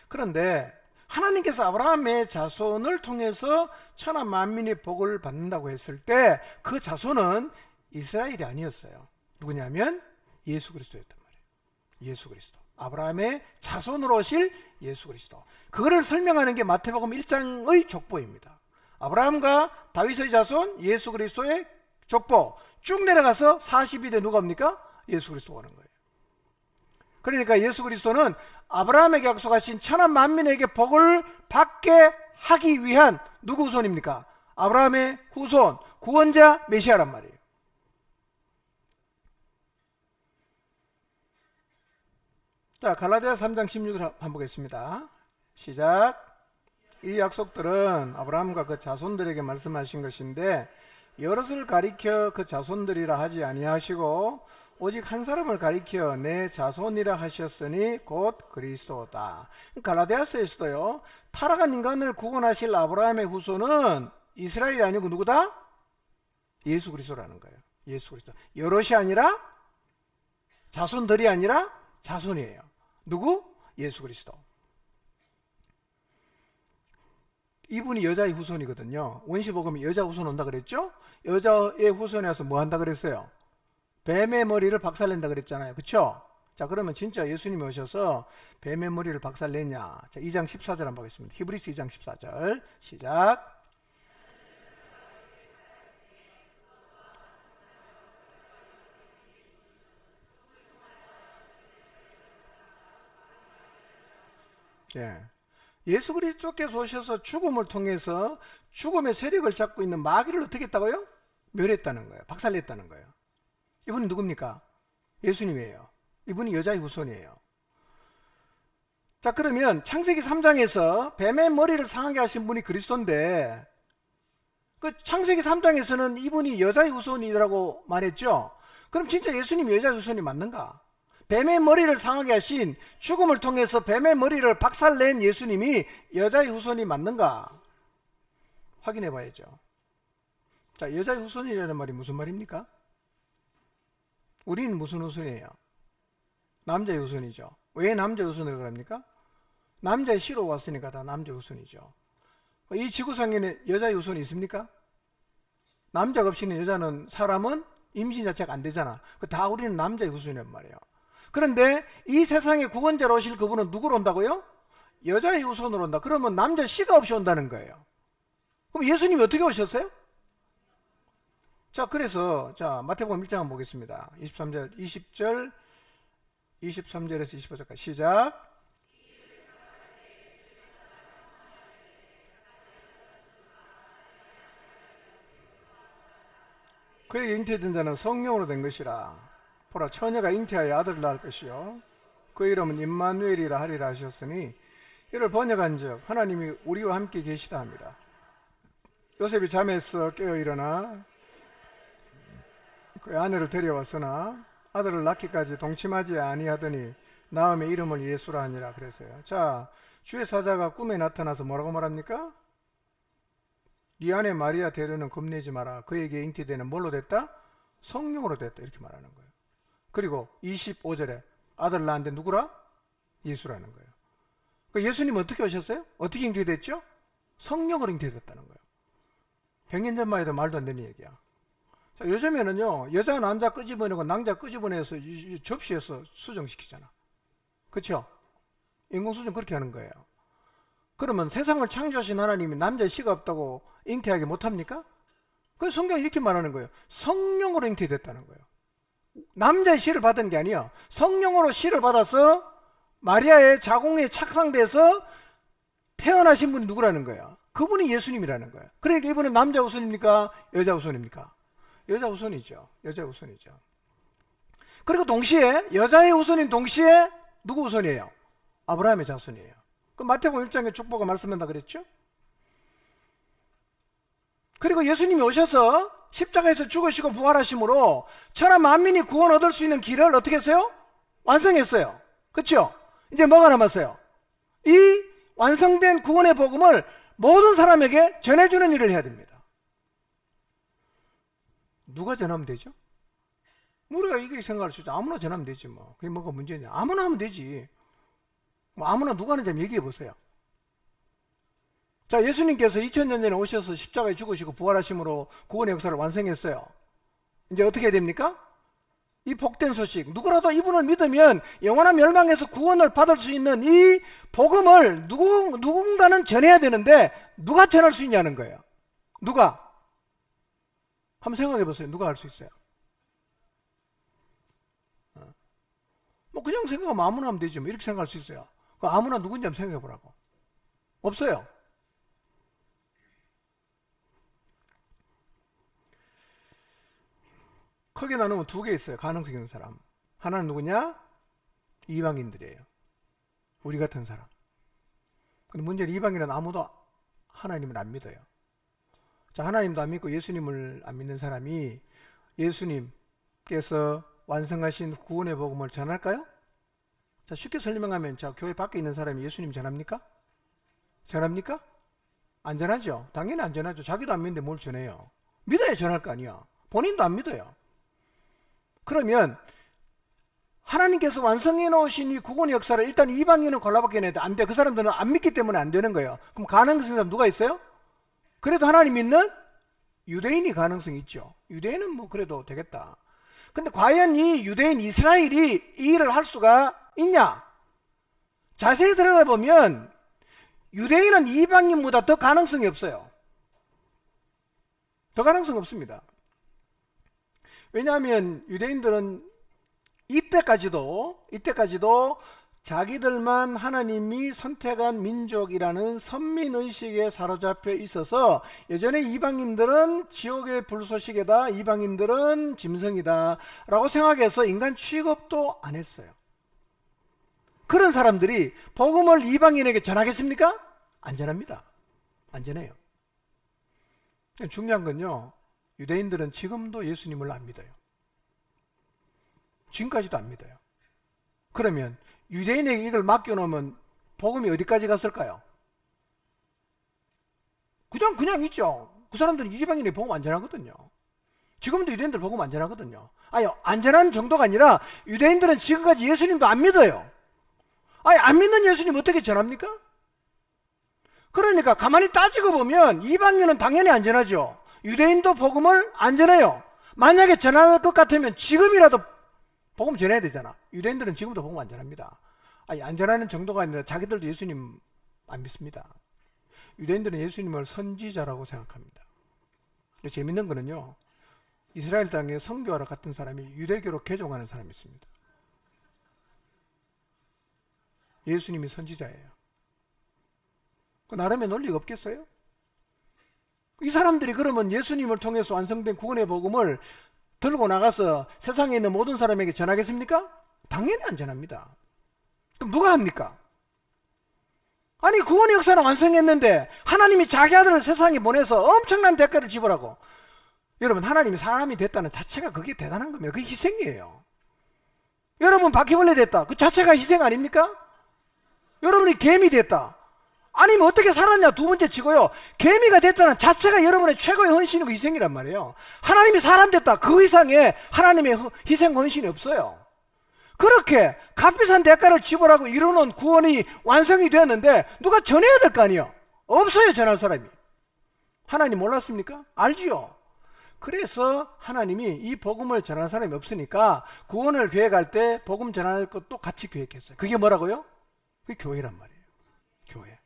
그런데 하나님께서 아브라함의 자손을 통해서 천하 만민이 복을 받는다고 했을 때 그 자손은 이스라엘이 아니었어요. 누구냐면 예수 그리스도였단 말이에요. 예수 그리스도. 아브라함의 자손으로 오실 예수 그리스도. 그거를 설명하는 게 마태복음 1장의 족보입니다. 아브라함과 다윗의 자손 예수 그리스도의 족보 쭉 내려가서 42대 누가 옵니까? 예수 그리스도가 오는 거예요. 그러니까 예수 그리스도는 아브라함에게 약속하신 천하 만민에게 복을 받게 하기 위한 누구 후손입니까? 아브라함의 후손, 구원자 메시아란 말이에요. 자, 갈라디아서 3장 16을 한번 보겠습니다. 시작. 이 약속들은 아브라함과 그 자손들에게 말씀하신 것인데 여럿을 가리켜 그 자손들이라 하지 아니하시고 오직 한 사람을 가리켜 내 자손이라 하셨으니 곧 그리스도다. 갈라디아서에서도요, 타락한 인간을 구원하실 아브라함의 후손은 이스라엘이 아니고 누구다? 예수 그리스도라는 거예요. 예수 그리스도. 여럿이 아니라, 자손들이 아니라 자손이에요. 누구? 예수 그리스도. 이분이 여자의 후손이거든요. 원시복음이 여자 후손 온다 그랬죠? 여자의 후손이 와서 뭐 한다 그랬어요? 뱀의 머리를 박살낸다 그랬잖아요. 그쵸? 자, 그러면 진짜 예수님이 오셔서 뱀의 머리를 박살내냐? 자, 2장 14절 한번 보겠습니다. 히브리서 2장 14절 시작. 예. 예수 그리스도께서 오셔서 죽음을 통해서 죽음의 세력을 잡고 있는 마귀를 어떻게 했다고요? 멸했다는 거예요. 박살냈다는 거예요. 이분이 누굽니까? 예수님이에요. 이분이 여자의 후손이에요. 자, 그러면 창세기 3장에서 뱀의 머리를 상하게 하신 분이 그리스도인데, 그 창세기 3장에서는 이분이 여자의 후손이라고 말했죠. 그럼 진짜 예수님이 여자의 후손이 맞는가? 뱀의 머리를 상하게 하신, 죽음을 통해서 뱀의 머리를 박살낸 예수님이 여자의 후손이 맞는가? 확인해 봐야죠. 자, 여자의 후손이라는 말이 무슨 말입니까? 우리는 무슨 후손이에요? 남자의 후손이죠. 왜 남자의 후손이라고 그럽니까? 남자의 씨로 왔으니까 다 남자의 후손이죠. 이 지구상에는 여자의 후손이 있습니까? 남자가 없이는 여자는, 사람은 임신 자체가 안 되잖아. 다 우리는 남자의 후손이란 말이에요. 그런데 이 세상에 구원자로 오실 그분은 누구로 온다고요? 여자의 후손으로 온다. 그러면 남자 씨가 없이 온다는 거예요. 그럼 예수님이 어떻게 오셨어요? 자, 그래서 자, 마태복음 1장 한번 보겠습니다. 23절, 20절, 23절에서 25절까지 시작. 그에게 잉태된 자는 성령으로 된 것이라. 보라, 처녀가 잉태하여 아들을 낳을 것이요 그 이름은 임마누엘이라 하리라 하셨으니 이를 번역한 즉 하나님이 우리와 함께 계시다 합니다. 요셉이 잠에서 깨어 일어나 그의 아내를 데려왔으나 아들을 낳기까지 동침하지 아니하더니 나음의 이름을 예수라 하니라 그랬어요. 자, 주의 사자가 꿈에 나타나서 뭐라고 말합니까? 네 아내 마리아 데려는 겁내지 마라. 그에게 잉태되는 뭘로 됐다? 성령으로 됐다. 이렇게 말하는 거예요. 그리고 25절에 아들 낳았는데 누구라? 예수라는 거예요. 그러니까 예수님 어떻게 오셨어요? 어떻게 잉태됐죠? 성령으로 잉태됐다는 거예요. 100년 전만 해도 말도 안 되는 얘기야. 자, 요즘에는요, 여자 남자 끄집어내고 낭자 끄집어내서 접시에서 수정시키잖아. 그렇죠? 인공수정 그렇게 하는 거예요. 그러면 세상을 창조하신 하나님이 남자의 씨가 없다고 잉태하게 못합니까? 그래서 성경이 이렇게 말하는 거예요. 성령으로 잉태됐다는 거예요. 남자의 씨를 받은 게 아니야. 성령으로 씨를 받아서 마리아의 자궁에 착상돼서 태어나신 분이 누구라는 거야? 그분이 예수님이라는 거야. 그러니까 이분은 남자 후손입니까? 여자 후손입니까? 여자 후손이죠. 여자 후손이죠. 그리고 동시에 여자의 후손인 동시에 누구 후손이에요? 아브라함의 자손이에요. 그 마태복음 1장에 축복을 말씀한다 그랬죠? 그리고 예수님이 오셔서 십자가에서 죽으시고 부활하심으로 천하 만민이 구원 얻을 수 있는 길을 어떻게 했어요? 완성했어요. 그렇죠? 이제 뭐가 남았어요? 이 완성된 구원의 복음을 모든 사람에게 전해주는 일을 해야 됩니다. 누가 전하면 되죠? 우리가 이렇게 생각할 수 있죠. 아무나 전하면 되지 뭐. 그게 뭐가 문제냐? 아무나 하면 되지. 뭐 아무나 누가 하는지 한번 얘기해 보세요. 자, 예수님께서 2000년 전에 오셔서 십자가에 죽으시고 부활하심으로 구원의 역사를 완성했어요. 이제 어떻게 해야 됩니까? 이 복된 소식, 누구라도 이분을 믿으면 영원한 멸망에서 구원을 받을 수 있는 이 복음을 누군가는 전해야 되는데 누가 전할 수 있냐는 거예요. 누가? 한번 생각해 보세요. 누가 할 수 있어요? 뭐 그냥 생각하면 아무나 하면 되지 뭐 이렇게 생각할 수 있어요. 아무나 누군지 한번 생각해 보라고. 없어요. 크게 나누면 두 개 있어요. 가능성 있는 사람. 하나는 누구냐? 이방인들이에요. 우리 같은 사람. 근데 문제는 이방인은 아무도 하나님을 안 믿어요. 자, 하나님도 안 믿고 예수님을 안 믿는 사람이 예수님께서 완성하신 구원의 복음을 전할까요? 자, 쉽게 설명하면 자, 교회 밖에 있는 사람이 예수님 전합니까? 전합니까? 안 전하죠. 당연히 안 전하죠. 자기도 안 믿는데 뭘 전해요? 믿어야 전할 거 아니야. 본인도 안 믿어요. 그러면 하나님께서 완성해 놓으신 이 구원의 역사를 일단 이방인은 골라받게 안 돼. 그 사람들은 안 믿기 때문에 안 되는 거예요. 그럼 가능성 있는 사람 누가 있어요? 그래도 하나님 믿는 유대인이 가능성이 있죠. 유대인은 뭐 그래도 되겠다. 근데 과연 이 유대인 이스라엘이 이 일을 할 수가 있냐? 자세히 들여다보면 유대인은 이방인보다 더 가능성이 없어요. 더 가능성 없습니다. 왜냐하면 유대인들은 이때까지도 자기들만 하나님이 선택한 민족이라는 선민의식에 사로잡혀 있어서 예전에 이방인들은 지옥의 불쏘시개다, 이방인들은 짐승이다 라고 생각해서 인간 취급도 안 했어요. 그런 사람들이 복음을 이방인에게 전하겠습니까? 안 전합니다. 안 전해요. 중요한 건요, 유대인들은 지금도 예수님을 안 믿어요. 지금까지도 안 믿어요. 그러면 유대인에게 이걸 맡겨놓으면 복음이 어디까지 갔을까요? 그냥 있죠. 그 사람들은 이방인의 복음 안 전하거든요. 지금도 유대인들 복음 안 전하거든요. 아니, 안 전하는 정도가 아니라 유대인들은 지금까지 예수님도 안 믿어요. 아니, 안 믿는 예수님 어떻게 전합니까? 그러니까 가만히 따지고 보면 이방인은 당연히 안 전하죠. 유대인도 복음을 안 전해요. 만약에 전할 것 같으면 지금이라도 복음 전해야 되잖아. 유대인들은 지금도 복음 안 전합니다. 아니, 안 전하는 정도가 아니라 자기들도 예수님 안 믿습니다. 유대인들은 예수님을 선지자라고 생각합니다. 재밌는 거는요, 이스라엘 땅에 선교하러 갔던 사람이 유대교로 개종하는 사람이 있습니다. 예수님이 선지자예요. 그 나름의 논리가 없겠어요? 이 사람들이 그러면 예수님을 통해서 완성된 구원의 복음을 들고 나가서 세상에 있는 모든 사람에게 전하겠습니까? 당연히 안 전합니다. 그럼 누가 합니까? 아니 구원의 역사는 완성했는데 하나님이 자기 아들을 세상에 보내서 엄청난 대가를 지불하고, 여러분 하나님이 사람이 됐다는 자체가 그게 대단한 겁니다. 그게 희생이에요. 여러분 바퀴벌레 됐다, 그 자체가 희생 아닙니까? 여러분이 개미 됐다, 아니면 어떻게 살았냐 두 번째 치고요, 개미가 됐다는 자체가 여러분의 최고의 헌신이고 희생이란 말이에요. 하나님이 사람 됐다, 그 이상의 하나님의 희생 헌신이 없어요. 그렇게 값비싼 대가를 지불하고 이루는 구원이 완성이 되었는데 누가 전해야 될 거 아니에요? 없어요, 전할 사람이. 하나님 몰랐습니까? 알지요. 그래서 하나님이 이 복음을 전할 사람이 없으니까 구원을 계획할 때 복음 전할 것도 같이 계획했어요. 그게 뭐라고요? 그게 교회란 말이에요. 교회.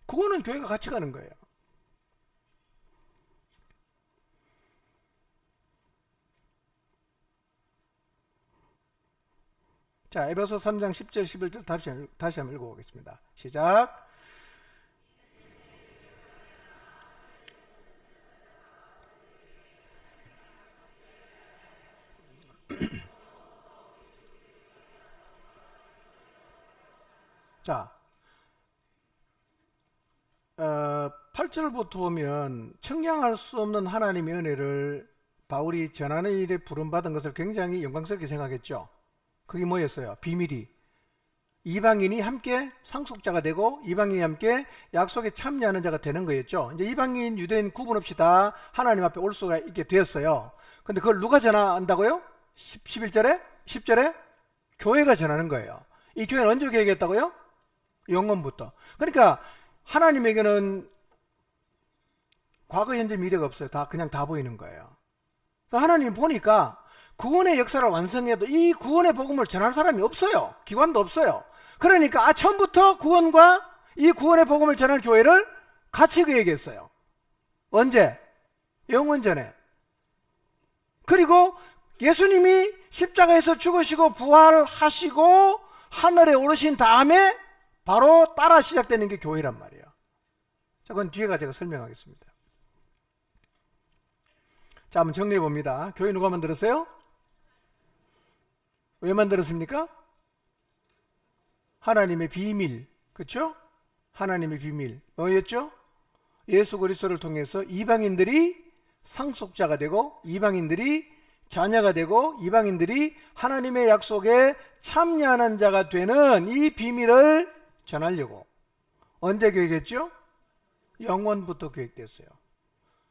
구원은 교회가 같이 가는 거예요. 자, 에베소 3장 10절 11절 다시 한번 읽어보겠습니다. 시작. 자, 8절부터 보면 청량할 수 없는 하나님의 은혜를 바울이 전하는 일에 부름받은 것을 굉장히 영광스럽게 생각했죠. 그게 뭐였어요? 비밀이 이방인이 함께 상속자가 되고 이방인이 함께 약속에 참여하는 자가 되는 거였죠. 이제 이방인 유대인 구분 없이 다 하나님 앞에 올 수가 있게 되었어요. 근데 그걸 누가 전한다고요? 11절에? 10절에? 교회가 전하는 거예요. 이 교회는 언제 계획했다고요? 영원부터. 그러니까 하나님에게는 과거, 현재, 미래가 없어요. 다 그냥 다 보이는 거예요. 그러니까 하나님이 보니까 구원의 역사를 완성해도 이 구원의 복음을 전할 사람이 없어요. 기관도 없어요. 그러니까 처음부터 구원과 이 구원의 복음을 전할 교회를 같이 계획했어요. 언제? 영원전에. 그리고 예수님이 십자가에서 죽으시고 부활하시고 하늘에 오르신 다음에 바로 따라 시작되는 게 교회란 말이에요. 자, 그건 뒤에가 제가 설명하겠습니다. 자, 한번 정리해 봅니다. 교회 누가 만들었어요? 왜 만들었습니까? 하나님의 비밀, 그렇죠? 하나님의 비밀 뭐였죠? 예수 그리스도를 통해서 이방인들이 상속자가 되고 이방인들이 자녀가 되고 이방인들이 하나님의 약속에 참여하는 자가 되는 이 비밀을 전하려고 언제 계획했죠? 영원부터 계획됐어요.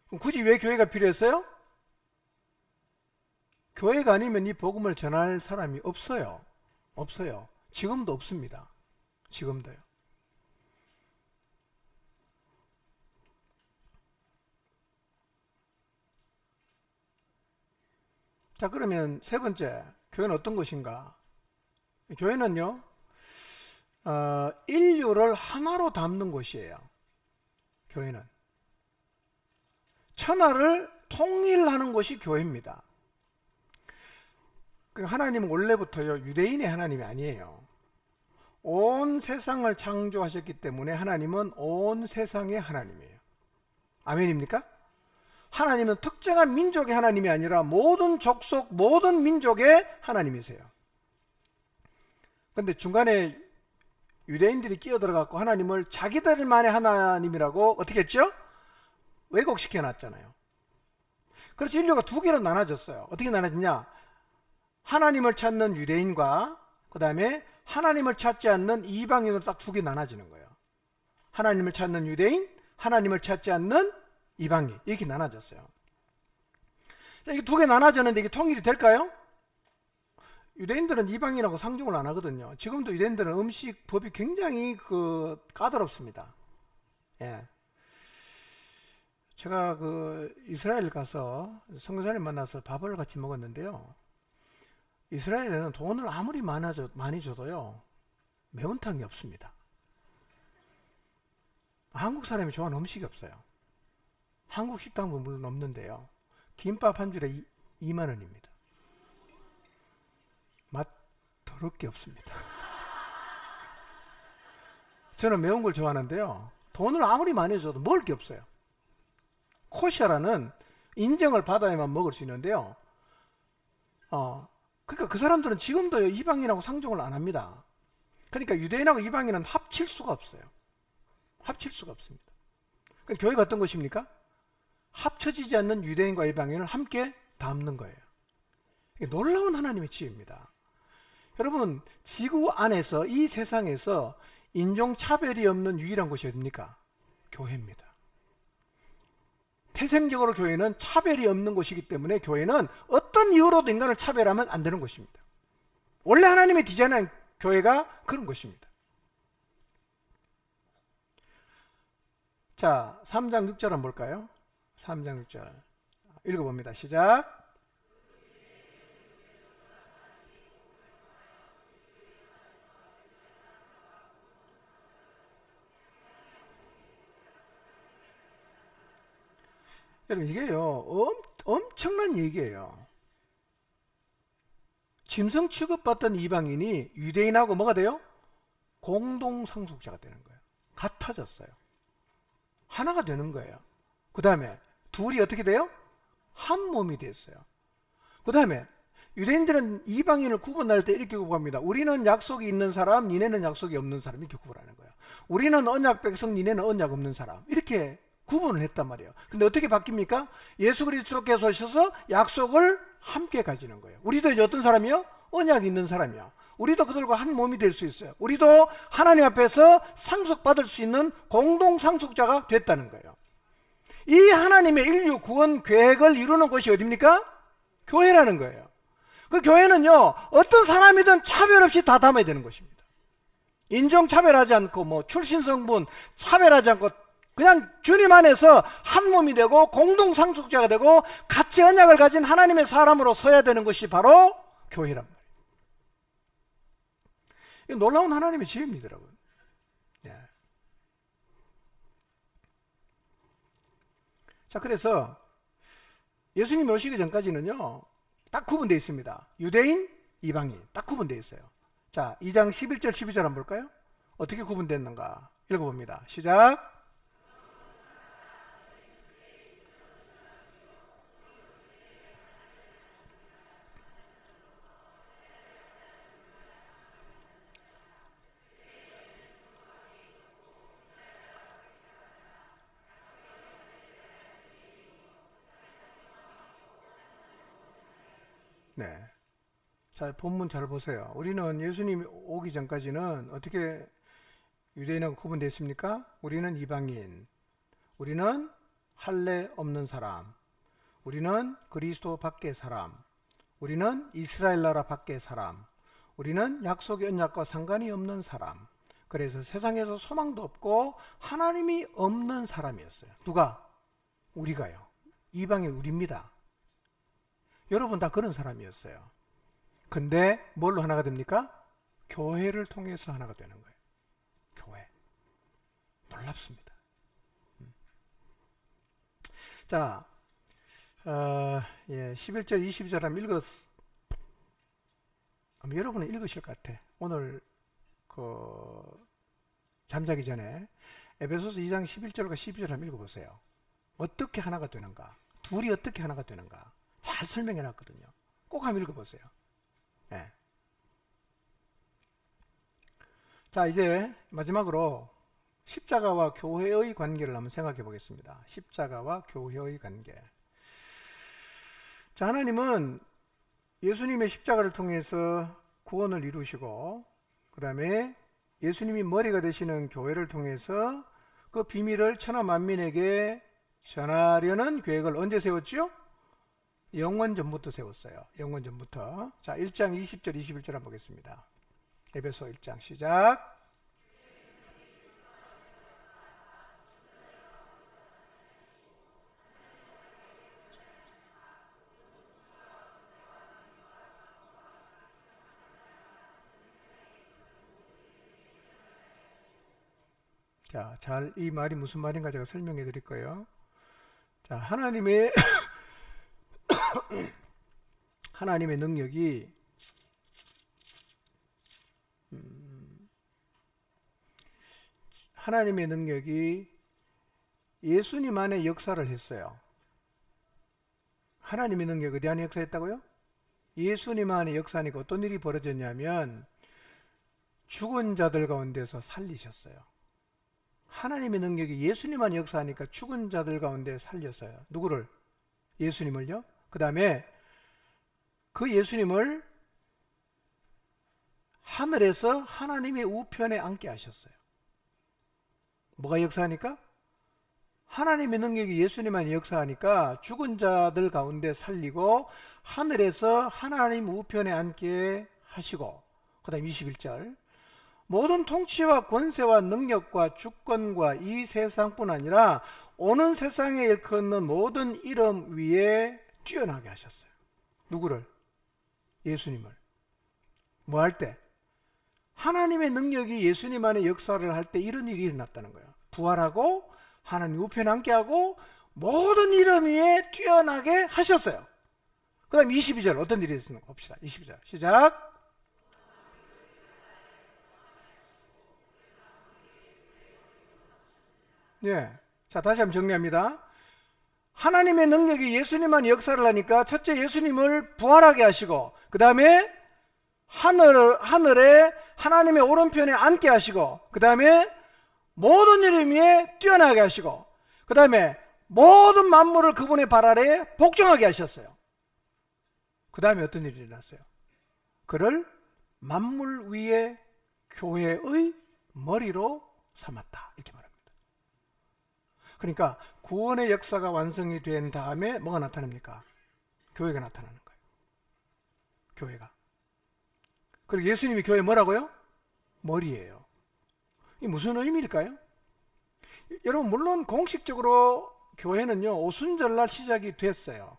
그럼 굳이 왜 교회가 필요했어요? 교회가 아니면 이 복음을 전할 사람이 없어요. 없어요. 지금도 없습니다. 지금도요. 자, 그러면 세 번째, 교회는 어떤 것인가? 교회는요, 인류를 하나로 담는 곳이에요. 교회는 천하를 통일하는 것이 교회입니다. 하나님은 원래부터요 유대인의 하나님이 아니에요. 온 세상을 창조하셨기 때문에 하나님은 온 세상의 하나님이에요. 아멘입니까? 하나님은 특정한 민족의 하나님이 아니라 모든 족속, 모든 민족의 하나님이세요. 그런데 중간에 유대인들이 끼어들어갖고 하나님을 자기들만의 하나님이라고 어떻게 했죠? 왜곡시켜 놨잖아요. 그래서 인류가 두 개로 나눠졌어요. 어떻게 나눠졌냐? 하나님을 찾는 유대인과 그 다음에 하나님을 찾지 않는 이방인으로 딱 두 개 나눠지는 거예요. 하나님을 찾는 유대인, 하나님을 찾지 않는 이방인, 이렇게 나눠졌어요. 자, 이게 두 개 나눠졌는데 이게 통일이 될까요? 유대인들은 이방인하고 상종을 안 하거든요. 지금도 유대인들은 음식 법이 굉장히 까다롭습니다. 예. 제가 이스라엘 가서 선교사님 만나서 밥을 같이 먹었는데요. 이스라엘에는 돈을 아무리 많이 줘도요 매운탕이 없습니다. 한국 사람이 좋아하는 음식이 없어요. 한국 식당도 물론 없는데요, 김밥 한 줄에 2만 원입니다. 맛 더럽게 없습니다. 저는 매운 걸 좋아하는데요, 돈을 아무리 많이 줘도 먹을 게 없어요. 코샤라는 인정을 받아야만 먹을 수 있는데요, 그러니까 그 사람들은 지금도 이방인하고 상종을 안 합니다. 그러니까 유대인하고 이방인은 합칠 수가 없어요. 합칠 수가 없습니다. 그러니까 교회가 어떤 것입니까? 합쳐지지 않는 유대인과 이방인을 함께 담는 거예요. 이게 놀라운 하나님의 지혜입니다. 여러분, 지구 안에서, 이 세상에서 인종차별이 없는 유일한 곳이 어디입니까? 교회입니다. 태생적으로 교회는 차별이 없는 곳이기 때문에 교회는 어떤 이유로도 인간을 차별하면 안 되는 곳입니다. 원래 하나님의 디자인한 교회가 그런 것입니다. 자, 3장 6절 한번 볼까요? 3장 6절 읽어봅니다. 시작. 여러분, 이게요 엄청난 얘기예요. 짐승 취급받던 이방인이 유대인하고 뭐가 돼요? 공동 상속자가 되는 거예요. 같아졌어요. 하나가 되는 거예요. 그 다음에 둘이 어떻게 돼요? 한 몸이 됐어요. 그 다음에 유대인들은 이방인을 구분할 때 이렇게 구분합니다. 우리는 약속이 있는 사람, 니네는 약속이 없는 사람, 이렇게 구분하는 거예요. 우리는 언약 백성, 니네는 언약 없는 사람, 이렇게 구분을 했단 말이에요. 근데 어떻게 바뀝니까? 예수 그리스도께서 오셔서 약속을 함께 가지는 거예요. 우리도 이제 어떤 사람이요? 언약이 있는 사람이야. 우리도 그들과 한 몸이 될 수 있어요. 우리도 하나님 앞에서 상속받을 수 있는 공동 상속자가 됐다는 거예요. 이 하나님의 인류 구원 계획을 이루는 곳이 어디입니까? 교회라는 거예요. 그 교회는요, 어떤 사람이든 차별 없이 다 담아야 되는 것입니다. 인종 차별하지 않고, 뭐 출신 성분 차별하지 않고, 그냥 주님 안에서 한 몸이 되고 공동 상속자가 되고 같이 언약을 가진 하나님의 사람으로 서야 되는 것이 바로 교회란 말이에요. 이거 놀라운 하나님의 지혜입니다, 여러분. 네. 자, 그래서 예수님이 오시기 전까지는요, 딱 구분되어 있습니다. 유대인, 이방인 딱 구분되어 있어요. 자, 2장 11절 12절 한번 볼까요? 어떻게 구분됐는가 읽어봅니다. 시작. 네. 자, 본문 잘 보세요. 우리는 예수님이 오기 전까지는 어떻게 유대인하고 구분됐습니까? 우리는 이방인, 우리는 할례 없는 사람, 우리는 그리스도 밖의 사람, 우리는 이스라엘 나라 밖의 사람, 우리는 약속의 언약과 상관이 없는 사람. 그래서 세상에서 소망도 없고 하나님이 없는 사람이었어요. 누가? 우리가요. 이방인 우리입니다. 여러분 다 그런 사람이었어요. 근데 뭘로 하나가 됩니까? 교회를 통해서 하나가 되는 거예요. 교회. 놀랍습니다. 자, 11절 22절 한번 여러분은 읽으실 것 같아. 오늘 잠자기 전에 에베소서 2장 11절과 12절 한번 읽어보세요. 어떻게 하나가 되는가? 둘이 어떻게 하나가 되는가? 잘 설명해 놨거든요. 꼭 한번 읽어보세요. 네. 자, 이제 마지막으로 십자가와 교회의 관계를 한번 생각해 보겠습니다. 십자가와 교회의 관계. 자, 하나님은 예수님의 십자가를 통해서 구원을 이루시고, 그 다음에 예수님이 머리가 되시는 교회를 통해서 그 비밀을 천하 만민에게 전하려는 계획을 언제 세웠지요? 영원 전부터 세웠어요. 영원 전부터. 자, 1장 20절 21절 한번 보겠습니다. 에베소 1장 시작. 자, 이 말이 무슨 말인가 제가 설명해 드릴 거예요. 자, 하나님의 하나님의 능력이 하나님의 능력이 예수님 안에 역사를 했어요. 하나님의 능력이 어디 안에 역사했다고요? 예수님 안에 역사하니까 어떤 일이 벌어졌냐면 죽은 자들 가운데서 살리셨어요. 하나님의 능력이 예수님만 역사하니까 죽은 자들 가운데 살렸어요. 누구를? 예수님을요. 그 다음에 그 예수님을 하늘에서 하나님의 우편에 앉게 하셨어요. 뭐가 역사하니까? 하나님의 능력이 예수님만 역사하니까 죽은 자들 가운데 살리고 하늘에서 하나님 우편에 앉게 하시고, 그 다음 21절, 모든 통치와 권세와 능력과 주권과 이 세상뿐 아니라 오는 세상에 일컫는 모든 이름 위에 뛰어나게 하셨어요. 누구를? 예수님을. 뭐 할 때? 하나님의 능력이 예수님 안에 역사를 할 때 이런 일이 일어났다는 거예요. 부활하고 하나님 우편에 앉게 하고 모든 이름 위에 뛰어나게 하셨어요. 그 다음 22절 어떤 일이 있었는가 봅시다. 22절 시작. 예. 자, 다시 한번 정리합니다. 하나님의 능력이 예수님만 역사를 하니까 첫째 예수님을 부활하게 하시고, 그 다음에 하늘에 하나님의 오른편에 앉게 하시고, 그 다음에 모든 이름 위에 뛰어나게 하시고, 그 다음에 모든 만물을 그분의 발 아래에 복종하게 하셨어요. 그 다음에 어떤 일이 일어났어요? 그를 만물 위에 교회의 머리로 삼았다, 이렇게 말합니다. 그러니까 구원의 역사가 완성이 된 다음에 뭐가 나타납니까? 교회가 나타나는 거예요. 교회가. 그리고 예수님이 교회 뭐라고요? 머리예요. 이게 무슨 의미일까요? 여러분, 물론 공식적으로 교회는요 오순절날 시작이 됐어요.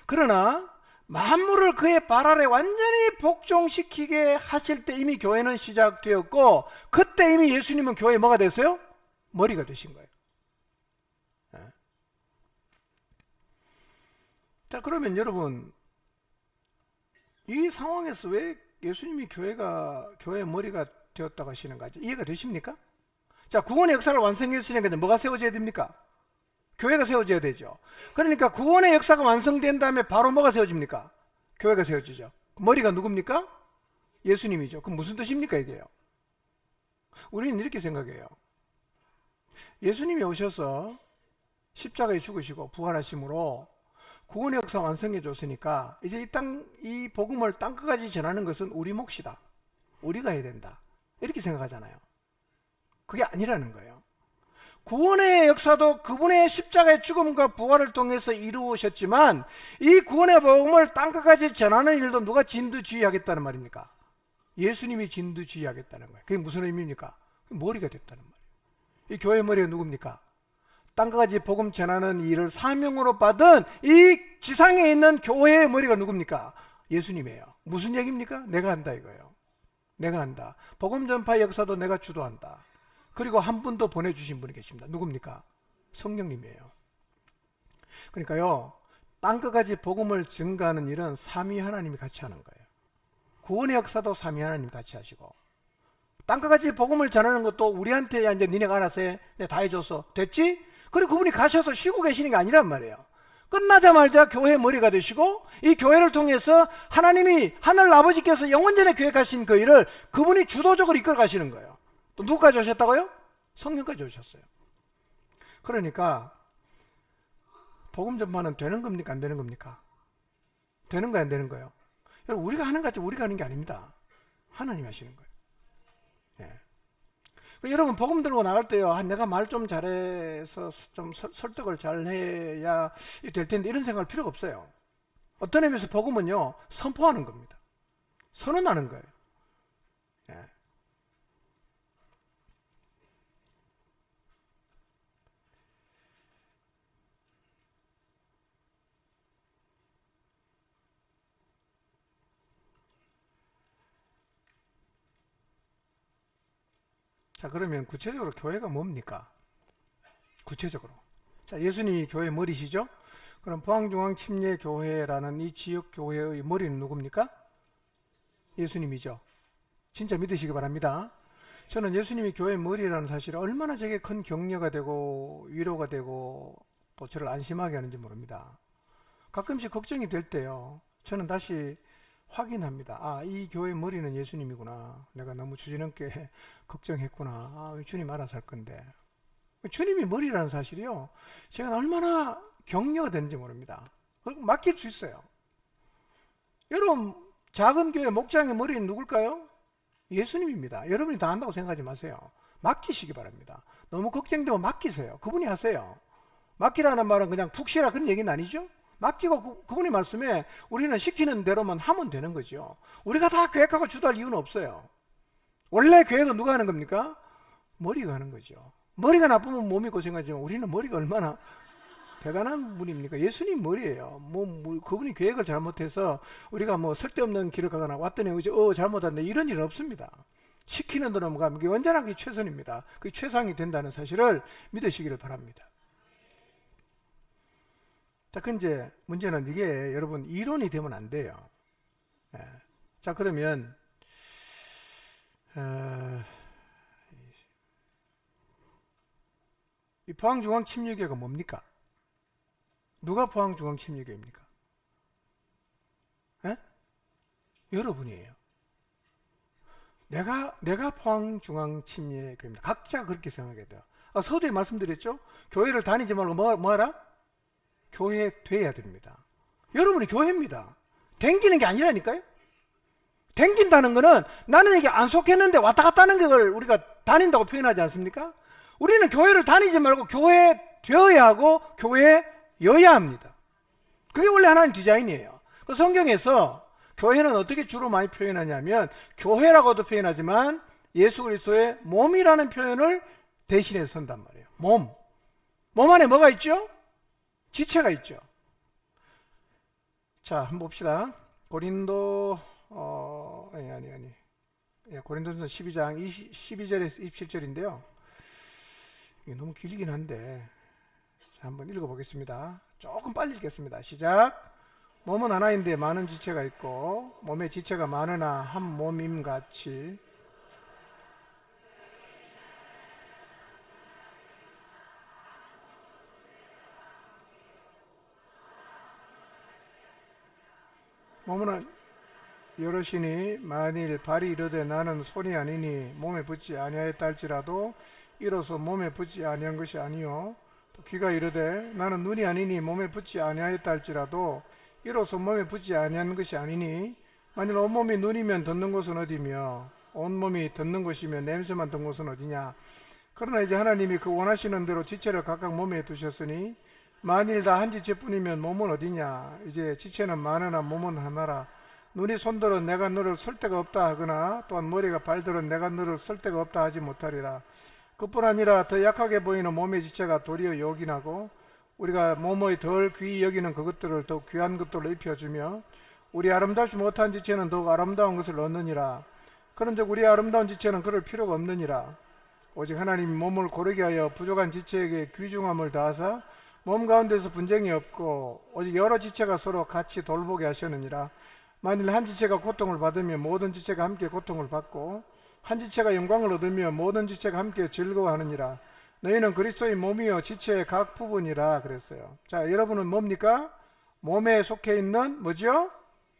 그러나 만물을 그의 발 아래 완전히 복종시키게 하실 때 이미 교회는 시작되었고, 그때 이미 예수님은 교회에 뭐가 됐어요? 머리가 되신 거예요. 자, 그러면 여러분, 이 상황에서 왜 예수님이 교회의 머리가 되었다고 하시는가 이해가 되십니까? 자, 구원의 역사를 완성했으니까 뭐가 세워져야 됩니까? 교회가 세워져야 되죠. 그러니까 구원의 역사가 완성된 다음에 바로 뭐가 세워집니까? 교회가 세워지죠. 머리가 누굽니까? 예수님이죠. 그럼 무슨 뜻입니까 이게요? 우리는 이렇게 생각해요. 예수님이 오셔서 십자가에 죽으시고 부활하심으로 구원의 역사 완성해 줬으니까 이제 이 복음을 땅끝까지 전하는 것은 우리 몫이다. 우리가 해야 된다. 이렇게 생각하잖아요. 그게 아니라는 거예요. 구원의 역사도 그분의 십자가의 죽음과 부활을 통해서 이루어졌지만 이 구원의 복음을 땅끝까지 전하는 일도 누가 진두지휘하겠다는 말입니까? 예수님이 진두지휘하겠다는 거예요. 그게 무슨 의미입니까? 머리가 됐다는 말이에요. 이 교회의 머리가 누굽니까? 땅끝까지 복음 전하는 일을 사명으로 받은 이 지상에 있는 교회의 머리가 누굽니까? 예수님이에요. 무슨 얘기입니까? 내가 한다 이거예요. 내가 한다. 복음 전파 역사도 내가 주도한다. 그리고 한 분 더 보내주신 분이 계십니다. 누굽니까? 성령님이에요. 그러니까요, 땅끝까지 복음을 증가하는 일은 삼위 하나님이 같이 하는 거예요. 구원의 역사도 삼위 하나님이 같이 하시고, 땅끝까지 복음을 전하는 것도 우리한테 이제 니네가 알아서 해. 내가 다 해줘서 됐지? 그리고 그분이 가셔서 쉬고 계시는 게 아니란 말이에요. 끝나자마자 교회의 머리가 되시고, 이 교회를 통해서 하나님이 하늘 아버지께서 영원전에 계획하신 그 일을 그분이 주도적으로 이끌어 가시는 거예요. 또 누구까지 오셨다고요? 성령까지 오셨어요. 그러니까 복음 전파는 되는 겁니까? 안 되는 겁니까? 되는 거야, 안 되는 거예요? 여러분, 우리가 하는 것 같지 우리가 하는 게 아닙니다. 하나님이 하시는 거예요. 예. 여러분, 복음 들고 나갈 때요, 내가 말 좀 잘해서 좀 설득을 잘 해야 될 텐데 이런 생각할 필요가 없어요. 어떤 의미에서 복음은요 선포하는 겁니다. 선언하는 거예요. 예. 자, 그러면 구체적으로 교회가 뭡니까? 구체적으로. 자, 예수님이 교회 머리시죠? 그럼 포항중앙침례교회라는 이 지역교회의 머리는 누굽니까? 예수님이죠. 진짜 믿으시기 바랍니다. 저는 예수님이 교회 머리라는 사실이 얼마나 제게 큰 격려가 되고 위로가 되고 또 저를 안심하게 하는지 모릅니다. 가끔씩 걱정이 될 때요, 저는 다시 확인합니다. 아, 이 교회 머리는 예수님이구나. 내가 너무 주저넘게 걱정했구나. 아, 주님 알아서 할 건데. 주님이 머리라는 사실이요, 제가 얼마나 격려가 되는지 모릅니다. 맡길 수 있어요. 여러분, 작은 교회 목장의 머리는 누굴까요? 예수님입니다. 여러분이 다 한다고 생각하지 마세요. 맡기시기 바랍니다. 너무 걱정되면 맡기세요. 그분이 하세요. 맡기라는 말은 그냥 푹 쉬라 그런 얘기는 아니죠. 맡기고 그분의 말씀에 우리는 시키는 대로만 하면 되는 거죠. 우리가 다 계획하고 주도할 이유는 없어요. 원래 계획은 누가 하는 겁니까? 머리가 하는 거죠. 머리가 나쁘면 몸이 고생하지만 우리는 머리가 얼마나 대단한 분입니까? 예수님 머리예요. 그분이 계획을 잘못해서 우리가 쓸데없는 길을 가거나 왔더니 잘못했네 이런 일은 없습니다. 시키는 대로 가면 언제나 그게 최선입니다. 그게 최상이 된다는 사실을 믿으시기를 바랍니다. 자, 근데 문제는 이게 여러분 이론이 되면 안 돼요. 예. 자, 그러면 이 포항중앙침례교회가 뭡니까? 누가 포항중앙침례교회입니까? 예? 여러분이에요. 내가 포항중앙침례교회입니다. 각자 그렇게 생각해야 돼요. 서두에 말씀드렸죠? 교회를 다니지 말고 뭐하라? 교회 돼야 됩니다. 여러분이 교회입니다. 댕기는 게 아니라니까요. 댕긴다는 거는 나는 이게 안 속했는데 왔다 갔다 하는 걸 우리가 다닌다고 표현하지 않습니까? 우리는 교회를 다니지 말고 교회 되어야 하고 교회여야 합니다. 그게 원래 하나님 디자인이에요. 그 성경에서 교회는 어떻게 주로 많이 표현하냐면 교회라고도 표현하지만 예수 그리스도의 몸이라는 표현을 대신해서 쓴단 말이에요. 몸 안에 뭐가 있죠? 지체가 있죠. 자, 한번 봅시다. 고린도전서 12장 12절에서 27절인데요. 이게 너무 길긴 한데 자, 한번 읽어보겠습니다. 조금 빨리 읽겠습니다. 시작. 몸은 하나인데 많은 지체가 있고 몸의 지체가 많으나 한 몸임 같이 몸은 여럿이니 만일 발이 이르되 나는 손이 아니니 몸에 붙지 아니하였다 할지라도 이로써 몸에 붙지 아니한 것이 아니요 또 귀가 이르되 나는 눈이 아니니 몸에 붙지 아니하였다 할지라도 이로써 몸에 붙지 아니한 것이 아니니 만일 온몸이 눈이면 듣는 곳은 어디며 온몸이 듣는 곳이면 냄새만 듣는 곳은 어디냐. 그러나 이제 하나님이 그 원하시는 대로 지체를 각각 몸에 두셨으니 만일 다 한 지체뿐이면 몸은 어디냐. 이제 지체는 많으나 몸은 하나라. 눈이 손들어 내가 너를 쓸 데가 없다 하거나 또한 머리가 발들어 내가 너를 쓸 데가 없다 하지 못하리라. 그뿐 아니라 더 약하게 보이는 몸의 지체가 도리어 요긴하고 우리가 몸의 덜 귀히 여기는 그것들을 더욱 귀한 것들로 입혀주며 우리 아름답지 못한 지체는 더욱 아름다운 것을 얻느니라. 그런즉 우리 아름다운 지체는 그럴 필요가 없느니라. 오직 하나님이 몸을 고르게 하여 부족한 지체에게 귀중함을 다하사 몸 가운데서 분쟁이 없고 오직 여러 지체가 서로 같이 돌보게 하셨느니라. 만일 한 지체가 고통을 받으면 모든 지체가 함께 고통을 받고 한 지체가 영광을 얻으며 모든 지체가 함께 즐거워하느니라. 너희는 그리스도의 몸이요 지체의 각 부분이라 그랬어요. 자, 여러분은 뭡니까? 몸에 속해 있는 뭐죠?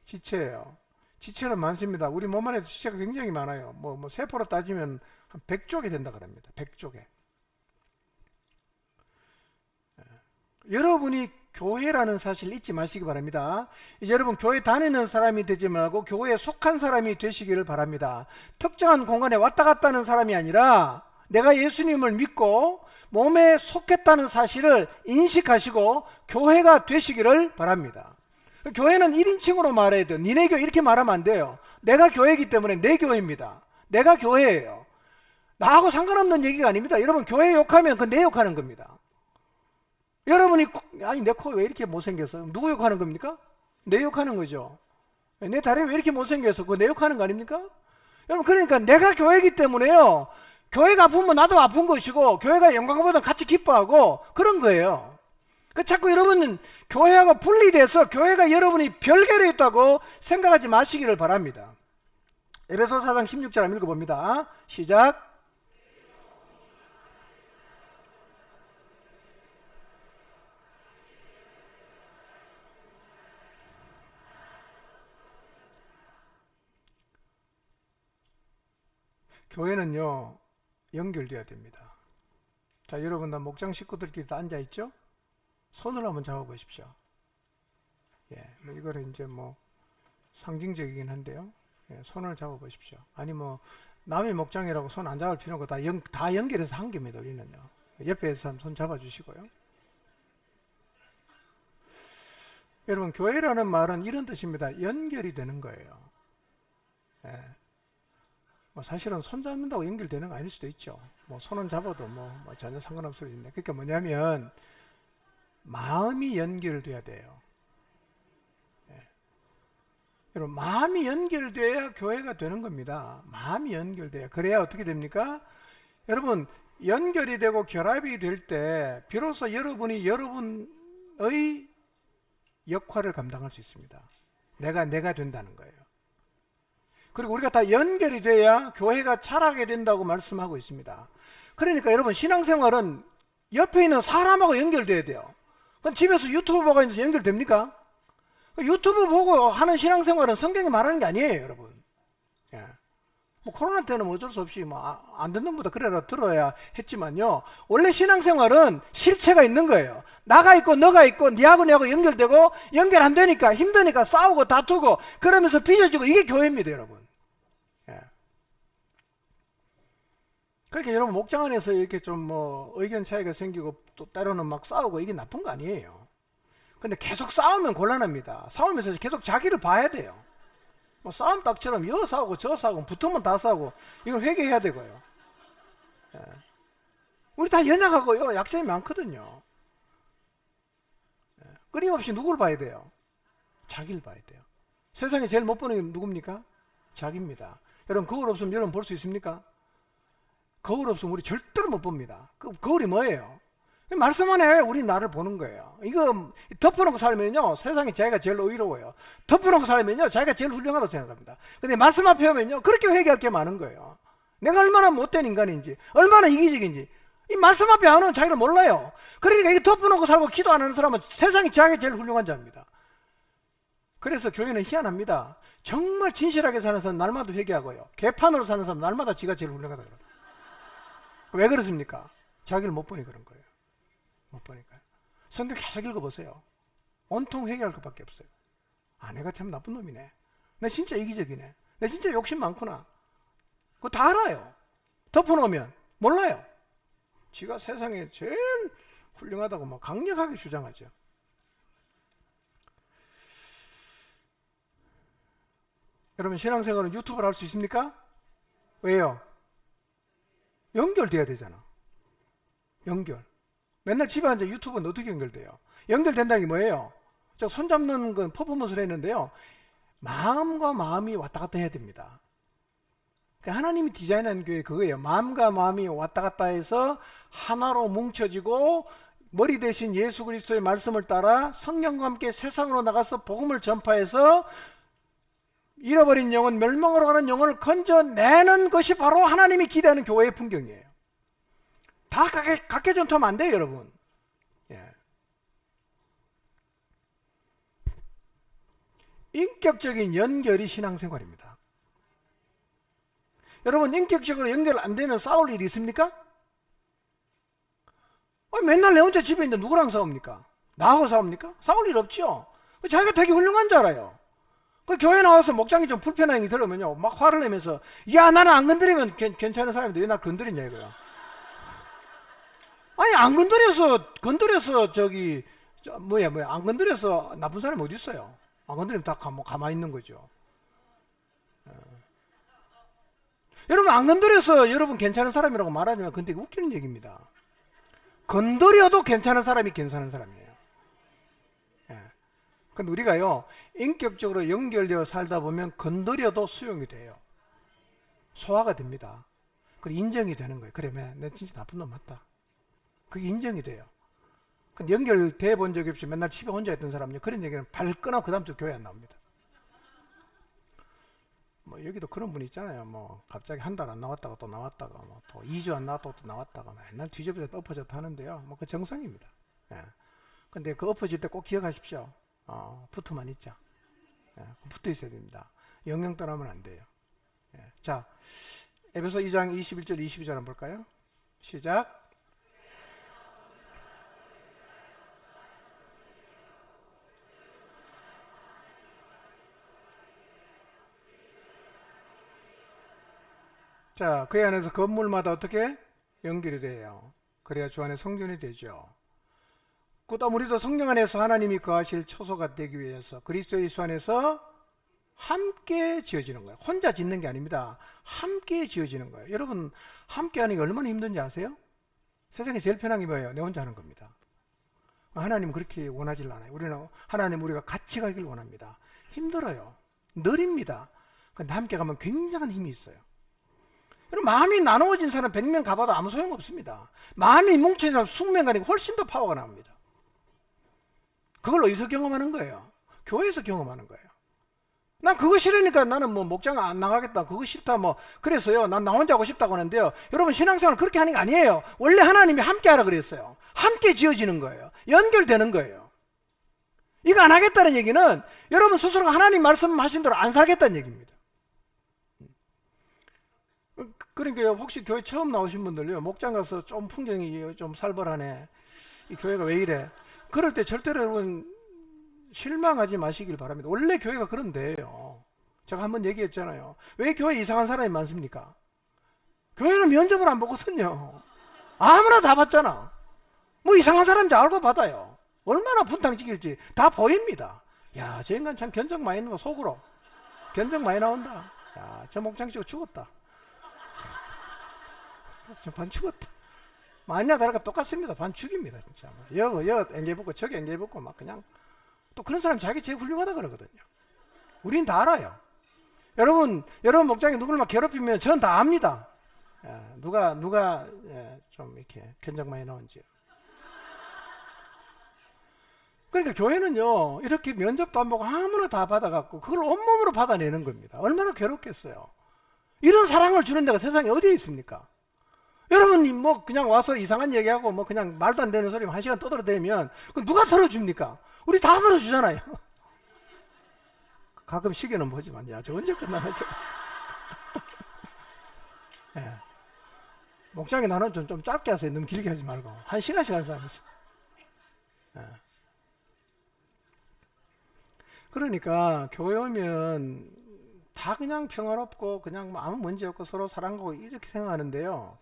지체예요. 지체는 많습니다. 우리 몸 안에도 지체가 굉장히 많아요. 세포로 따지면 한 100쪽이 된다 그럽니다. 100쪽에. 여러분이 교회라는 사실 잊지 마시기 바랍니다. 이제 여러분 교회 다니는 사람이 되지 말고 교회에 속한 사람이 되시기를 바랍니다. 특정한 공간에 왔다 갔다 하는 사람이 아니라 내가 예수님을 믿고 몸에 속했다는 사실을 인식하시고 교회가 되시기를 바랍니다. 교회는 1인칭으로 말해야 돼요. 니네 교회 이렇게 말하면 안 돼요. 내가 교회이기 때문에 내 교회입니다. 내가 교회예요. 나하고 상관없는 얘기가 아닙니다. 여러분 교회 욕하면 그건 내 욕하는 겁니다. 여러분이 아니 내 코 왜 이렇게 못생겼어? 누구 욕하는 겁니까? 내 욕하는 거죠. 내 다리 왜 이렇게 못생겼어? 그거 내 욕하는 거 아닙니까? 여러분 그러니까 내가 교회이기 때문에요. 교회가 아프면 나도 아픈 것이고 교회가 영광보다 같이 기뻐하고 그런 거예요. 그 자꾸 여러분은 교회하고 분리돼서 교회가 여러분이 별개로 있다고 생각하지 마시기를 바랍니다. 에베소 4장 16절 한번 읽어봅니다. 시작. 교회는요 연결되어야 됩니다. 자, 여러분 다 목장 식구들끼리 다 앉아 있죠? 손을 한번 잡아 보십시오. 예, 뭐 이거는 이제 뭐 상징적이긴 한데요. 예, 손을 잡아 보십시오. 아니 뭐 남의 목장이라고 손 안 잡을 필요는 없고 다 연결해서 한 겁니다. 우리는요. 옆에서 손 잡아 주시고요. 여러분, 교회라는 말은 이런 뜻입니다. 연결이 되는 거예요. 예. 뭐 사실은 손 잡는다고 연결되는 거 아닐 수도 있죠. 뭐 손은 잡아도 뭐 전혀 상관없을 수 있는데, 그러니까 뭐냐면 마음이 연결돼야 돼요. 예. 여러분, 마음이 연결돼야 교회가 되는 겁니다. 마음이 연결돼야. 그래야 어떻게 됩니까? 여러분, 연결이 되고 결합이 될 때 비로소 여러분이 여러분의 역할을 감당할 수 있습니다. 내가 된다는 거예요. 그리고 우리가 다 연결이 돼야 교회가 자라게 된다고 말씀하고 있습니다. 그러니까 여러분, 신앙생활은 옆에 있는 사람하고 연결돼야 돼요. 그럼 집에서 유튜브 보고 있는데 연결됩니까? 유튜브 보고 하는 신앙생활은 성경이 말하는 게 아니에요, 여러분. 예. 뭐 코로나 때는 어쩔 수 없이 뭐 안 듣는 것보다 그래라 들어야 했지만요. 원래 신앙생활은 실체가 있는 거예요. 나가 있고 너가 있고 니하고 내하고 연결되고, 연결 안 되니까 힘드니까 싸우고 다투고 그러면서 빚어지고, 이게 교회입니다, 여러분. 예. 그렇게 여러분, 목장 안에서 이렇게 좀 뭐 의견 차이가 생기고 또 때로는 막 싸우고, 이게 나쁜 거 아니에요. 근데 계속 싸우면 곤란합니다. 싸우면서 계속 자기를 봐야 돼요. 뭐 싸움 딱처럼 여 싸우고 저 싸우고 붙으면 다 싸우고, 이건 회개해야 되고요. 예. 우리 다 연약하고요, 약점이 많거든요. 예. 끊임없이 누구를 봐야 돼요? 자기를 봐야 돼요. 세상에 제일 못 보는 게 누굽니까? 자기입니다. 여러분, 거울 없으면 여러분 볼 수 있습니까? 거울 없으면 우리 절대로 못 봅니다. 그 거울이 뭐예요? 말씀 안에 우리 나를 보는 거예요. 이거 덮어놓고 살면요, 세상에 자기가 제일 의로워요. 덮어놓고 살면요, 자기가 제일 훌륭하다고 생각합니다. 근데 말씀 앞에 오면요, 그렇게 회개할 게 많은 거예요. 내가 얼마나 못된 인간인지, 얼마나 이기적인지, 이 말씀 앞에 안 오면 자기는 몰라요. 그러니까 이게 덮어놓고 살고 기도 안 하는 사람은 세상에 자기가 제일 훌륭한 자입니다. 그래서 교회는 희한합니다. 정말 진실하게 사는 사람 날마다 회개하고요, 개판으로 사는 사람 날마다 지가 제일 훌륭하다고 그래요. 왜 그렇습니까? 자기를 못 보니 그런 거예요. 못 보니까요. 성경 계속 읽어보세요. 온통 회개할 것밖에 없어요. 아, 내가 참 나쁜 놈이네. 나 진짜 이기적이네. 나 진짜 욕심 많구나. 그거 다 알아요. 덮어놓으면 몰라요. 지가 세상에 제일 훌륭하다고 막 강력하게 주장하죠. 여러분, 신앙생활은 유튜브를 할 수 있습니까? 왜요? 연결돼야 되잖아. 연결. 맨날 집에 앉아 유튜브는 어떻게 연결돼요? 연결된다는 게 뭐예요? 제가 손잡는 건 퍼포먼스를 했는데요, 마음과 마음이 왔다 갔다 해야 됩니다. 하나님이 디자인한 교회 그거예요. 마음과 마음이 왔다 갔다 해서 하나로 뭉쳐지고, 머리 대신 예수 그리스도의 말씀을 따라 성령과 함께 세상으로 나가서 복음을 전파해서 잃어버린 영혼, 멸망으로 가는 영혼을 건져내는 것이 바로 하나님이 기대하는 교회의 풍경이에요. 다 각계 전투하면 안 돼요, 여러분. 예. 인격적인 연결이 신앙생활입니다. 여러분, 인격적으로 연결 안 되면 싸울 일이 있습니까? 맨날 내 혼자 집에 있는데 누구랑 싸웁니까? 나하고 싸웁니까? 싸울 일 없죠. 자기가 되게 훌륭한 줄 알아요. 그 교회 나와서 목장이 좀 불편한 얘기 들으면요, 막 화를 내면서, 야, 나는 안 건드리면 괜찮은 사람인데 왜 나 건드리냐 이거야. 아니, 안 건드려서 저기 안 건드려서 나쁜 사람이 어디 있어요? 안 건드리면 다 가만히 있는 거죠. 여러분, 안 건드려서 여러분 괜찮은 사람이라고 말하지만, 근데 웃기는 얘기입니다. 건드려도 괜찮은 사람이 괜찮은 사람이에요. 예. 근데 우리가요, 인격적으로 연결되어 살다 보면 건드려도 수용이 돼요. 소화가 됩니다. 그리고 인정이 되는 거예요. 그러면 내 진짜 나쁜 놈 맞다. 그게 인정이 돼요. 근데 연결돼 본 적이 없이 맨날 집에 혼자 있던 사람은요, 그런 얘기는 발끈하고 그 다음부터 교회 안 나옵니다. 뭐 여기도 그런 분 있잖아요. 뭐 갑자기 한 달 안 나왔다가 또 나왔다가, 뭐 또 2주 안 나왔다가 또 나왔다가, 맨날 뒤집어져 엎어졌다 하는데요. 뭐 그 정상입니다. 예. 근데 그 엎어질 때 꼭 기억하십시오. 붙어만 있자. 예. 붙어 있어야 됩니다. 영영 떠나면 안 돼요. 예. 자, 에베소 2장 21절 22절 한번 볼까요? 시작. 자, 그 안에서 건물마다 어떻게 연결이 돼요. 그래야 주 안에 성전이 되죠. 그다음 우리도 성령 안에서 하나님이 거하실 초소가 되기 위해서 그리스도 예수 안에서 함께 지어지는 거예요. 혼자 짓는 게 아닙니다. 함께 지어지는 거예요. 여러분, 함께 하는 게 얼마나 힘든지 아세요? 세상에 제일 편한 게 뭐예요? 내 혼자 하는 겁니다. 하나님은 그렇게 원하질 않아요. 우리는 하나님 우리가 같이 가길 원합니다. 힘들어요. 느립니다. 근데 함께 가면 굉장한 힘이 있어요. 여러분, 마음이 나누어진 사람 100명 가봐도 아무 소용없습니다. 마음이 뭉친 사람 20명 가니까 훨씬 더 파워가 납니다. 그걸 어디서 경험하는 거예요? 교회에서 경험하는 거예요. 난 그거 싫으니까 나는 뭐 목장 안 나가겠다, 그거 싫다, 뭐 그래서요 난 나 혼자 하고 싶다고 하는데요, 여러분 신앙생활 그렇게 하는 게 아니에요. 원래 하나님이 함께 하라 그랬어요. 함께 지어지는 거예요. 연결되는 거예요. 이거 안 하겠다는 얘기는 여러분 스스로가 하나님 말씀하신 대로 안 살겠다는 얘기입니다. 그러니까 혹시 교회 처음 나오신 분들요, 목장 가서 좀 풍경이 좀 살벌하네, 이 교회가 왜 이래, 그럴 때 절대로 여러분 실망하지 마시길 바랍니다. 원래 교회가 그런데요. 제가 한번 얘기했잖아요. 왜 교회에 이상한 사람이 많습니까? 교회는 면접을 안 보거든요. 아무나 다 받잖아. 뭐 이상한 사람인지 알고 받아요. 얼마나 분탕직일지 다 보입니다. 야, 저 인간 참 견적 많이 나온다. 속으로 견적 많이 나온다. 야, 저 목장 치고 죽었다. 저 반 죽었다. 많이나 다를까 똑같습니다. 반 죽입니다. 진짜 여기 앵개 붙고 저기 앵개 붙고 막 그냥, 또 그런 사람이 자기 제일 훌륭하다 그러거든요. 우린 다 알아요. 여러분 목장에 누구를 막 괴롭히면 전 다 압니다. 누가 좀 이렇게 견적 많이 나온지요. 그러니까 교회는요, 이렇게 면접도 안 보고 아무나 다 받아갖고 그걸 온몸으로 받아내는 겁니다. 얼마나 괴롭겠어요. 이런 사랑을 주는 데가 세상에 어디에 있습니까? 여러분이 뭐 그냥 와서 이상한 얘기하고 뭐 그냥 말도 안 되는 소리만 1시간 떠들어대면 그 누가 들어줍니까? 우리 다 들어주잖아요. 가끔 시계는 보지만, 야, 저 언제 끝나나, 저. 예. 목장에 나는 좀 짧게 하세요. 너무 길게 하지 말고. 1시간씩 한 사람 있어. 예. 그러니까 교회 오면 다 그냥 평화롭고 그냥 뭐 아무 문제 없고 서로 사랑하고 이렇게 생각하는데요,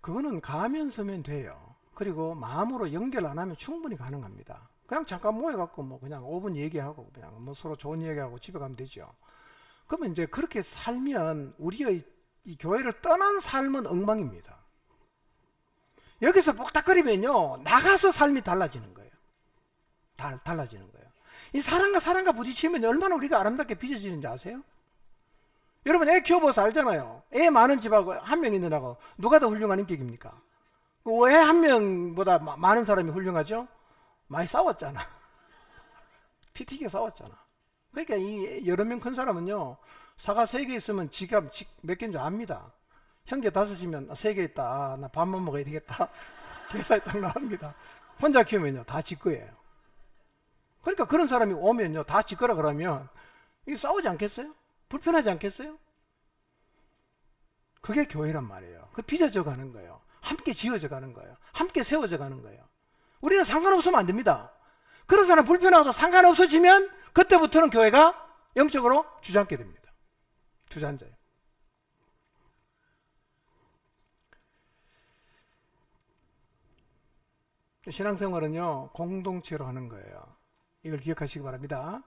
그거는 가면 서면 돼요. 그리고 마음으로 연결 안 하면 충분히 가능합니다. 그냥 잠깐 모여갖고 뭐 그냥 5분 얘기하고 그냥 뭐 서로 좋은 얘기하고 집에 가면 되죠. 그러면 이제 그렇게 살면 우리의 이 교회를 떠난 삶은 엉망입니다. 여기서 복닥거리면요, 나가서 삶이 달라지는 거예요. 달라지는 거예요. 이 사람과 부딪히면 얼마나 우리가 아름답게 빚어지는지 아세요? 여러분 애 키워봐서 알잖아요. 애 많은 집하고 한 명 있는 하고 누가 더 훌륭한 인격입니까? 왜 한 명보다 많은 사람이 훌륭하죠? 많이 싸웠잖아. 피 튀게 싸웠잖아. 그러니까 이 여러 명 큰 사람은요, 사과 3개 있으면 지가 몇 개인 줄 압니다. 형제 5이면 3개 있다, 아, 나 밥만 먹어야 되겠다. 계산이 딱 나옵니다. 혼자 키우면요 다 지 거예요. 그러니까 그런 사람이 오면요 다 지 거라 그러면 이게 싸우지 않겠어요? 불편하지 않겠어요? 그게 교회란 말이에요. 그 빚어져 가는 거예요. 함께 지어져 가는 거예요. 함께 세워져 가는 거예요. 우리는 상관없으면 안 됩니다. 그런 사람 불편하고도 상관없어지면 그때부터는 교회가 영적으로 주저앉게 됩니다. 주저앉아요. 신앙생활은요 공동체로 하는 거예요. 이걸 기억하시기 바랍니다.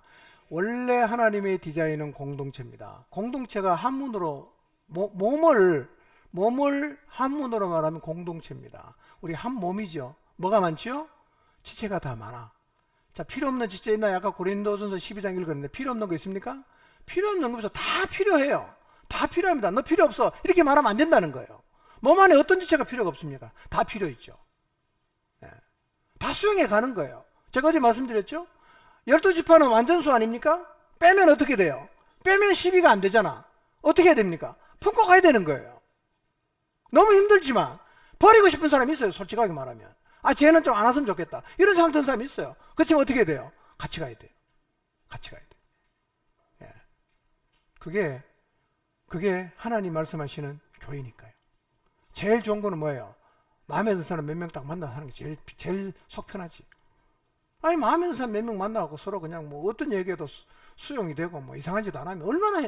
원래 하나님의 디자인은 공동체입니다. 공동체가 한문으로 몸을 한문으로 말하면 공동체입니다. 우리 한 몸이죠. 뭐가 많죠? 지체가 다 많아. 자, 필요 없는 지체 있나요? 아까 고린도전서 12장 읽었는데 필요 없는 거 있습니까? 필요 없는 것부터 다 필요해요. 다 필요합니다. 너 필요 없어, 이렇게 말하면 안 된다는 거예요. 몸 안에 어떤 지체가 필요가 없습니까? 다 필요 있죠. 네. 다 수용해 가는 거예요. 제가 어제 말씀드렸죠? 12지파는 완전수 아닙니까? 빼면 어떻게 돼요? 빼면 12가 안 되잖아. 어떻게 해야 됩니까? 품고 가야 되는 거예요. 너무 힘들지만 버리고 싶은 사람이 있어요. 솔직하게 말하면, 아, 쟤는 좀 안 왔으면 좋겠다, 이런 생각 드는 사람이 있어요. 그렇지만 어떻게 해야 돼요? 같이 가야 돼요. 같이 가야 돼요. 예. 그게 하나님 말씀하시는 교회니까요. 제일 좋은 거는 뭐예요? 마음에 드는 사람 몇 명 딱 만나서 하는 게 제일 속 편하지. 아니, 마음에 드는 사람 몇 명 만나고 서로 그냥 뭐 어떤 얘기해도 수용이 되고 뭐 이상한 짓 안 하면 얼마나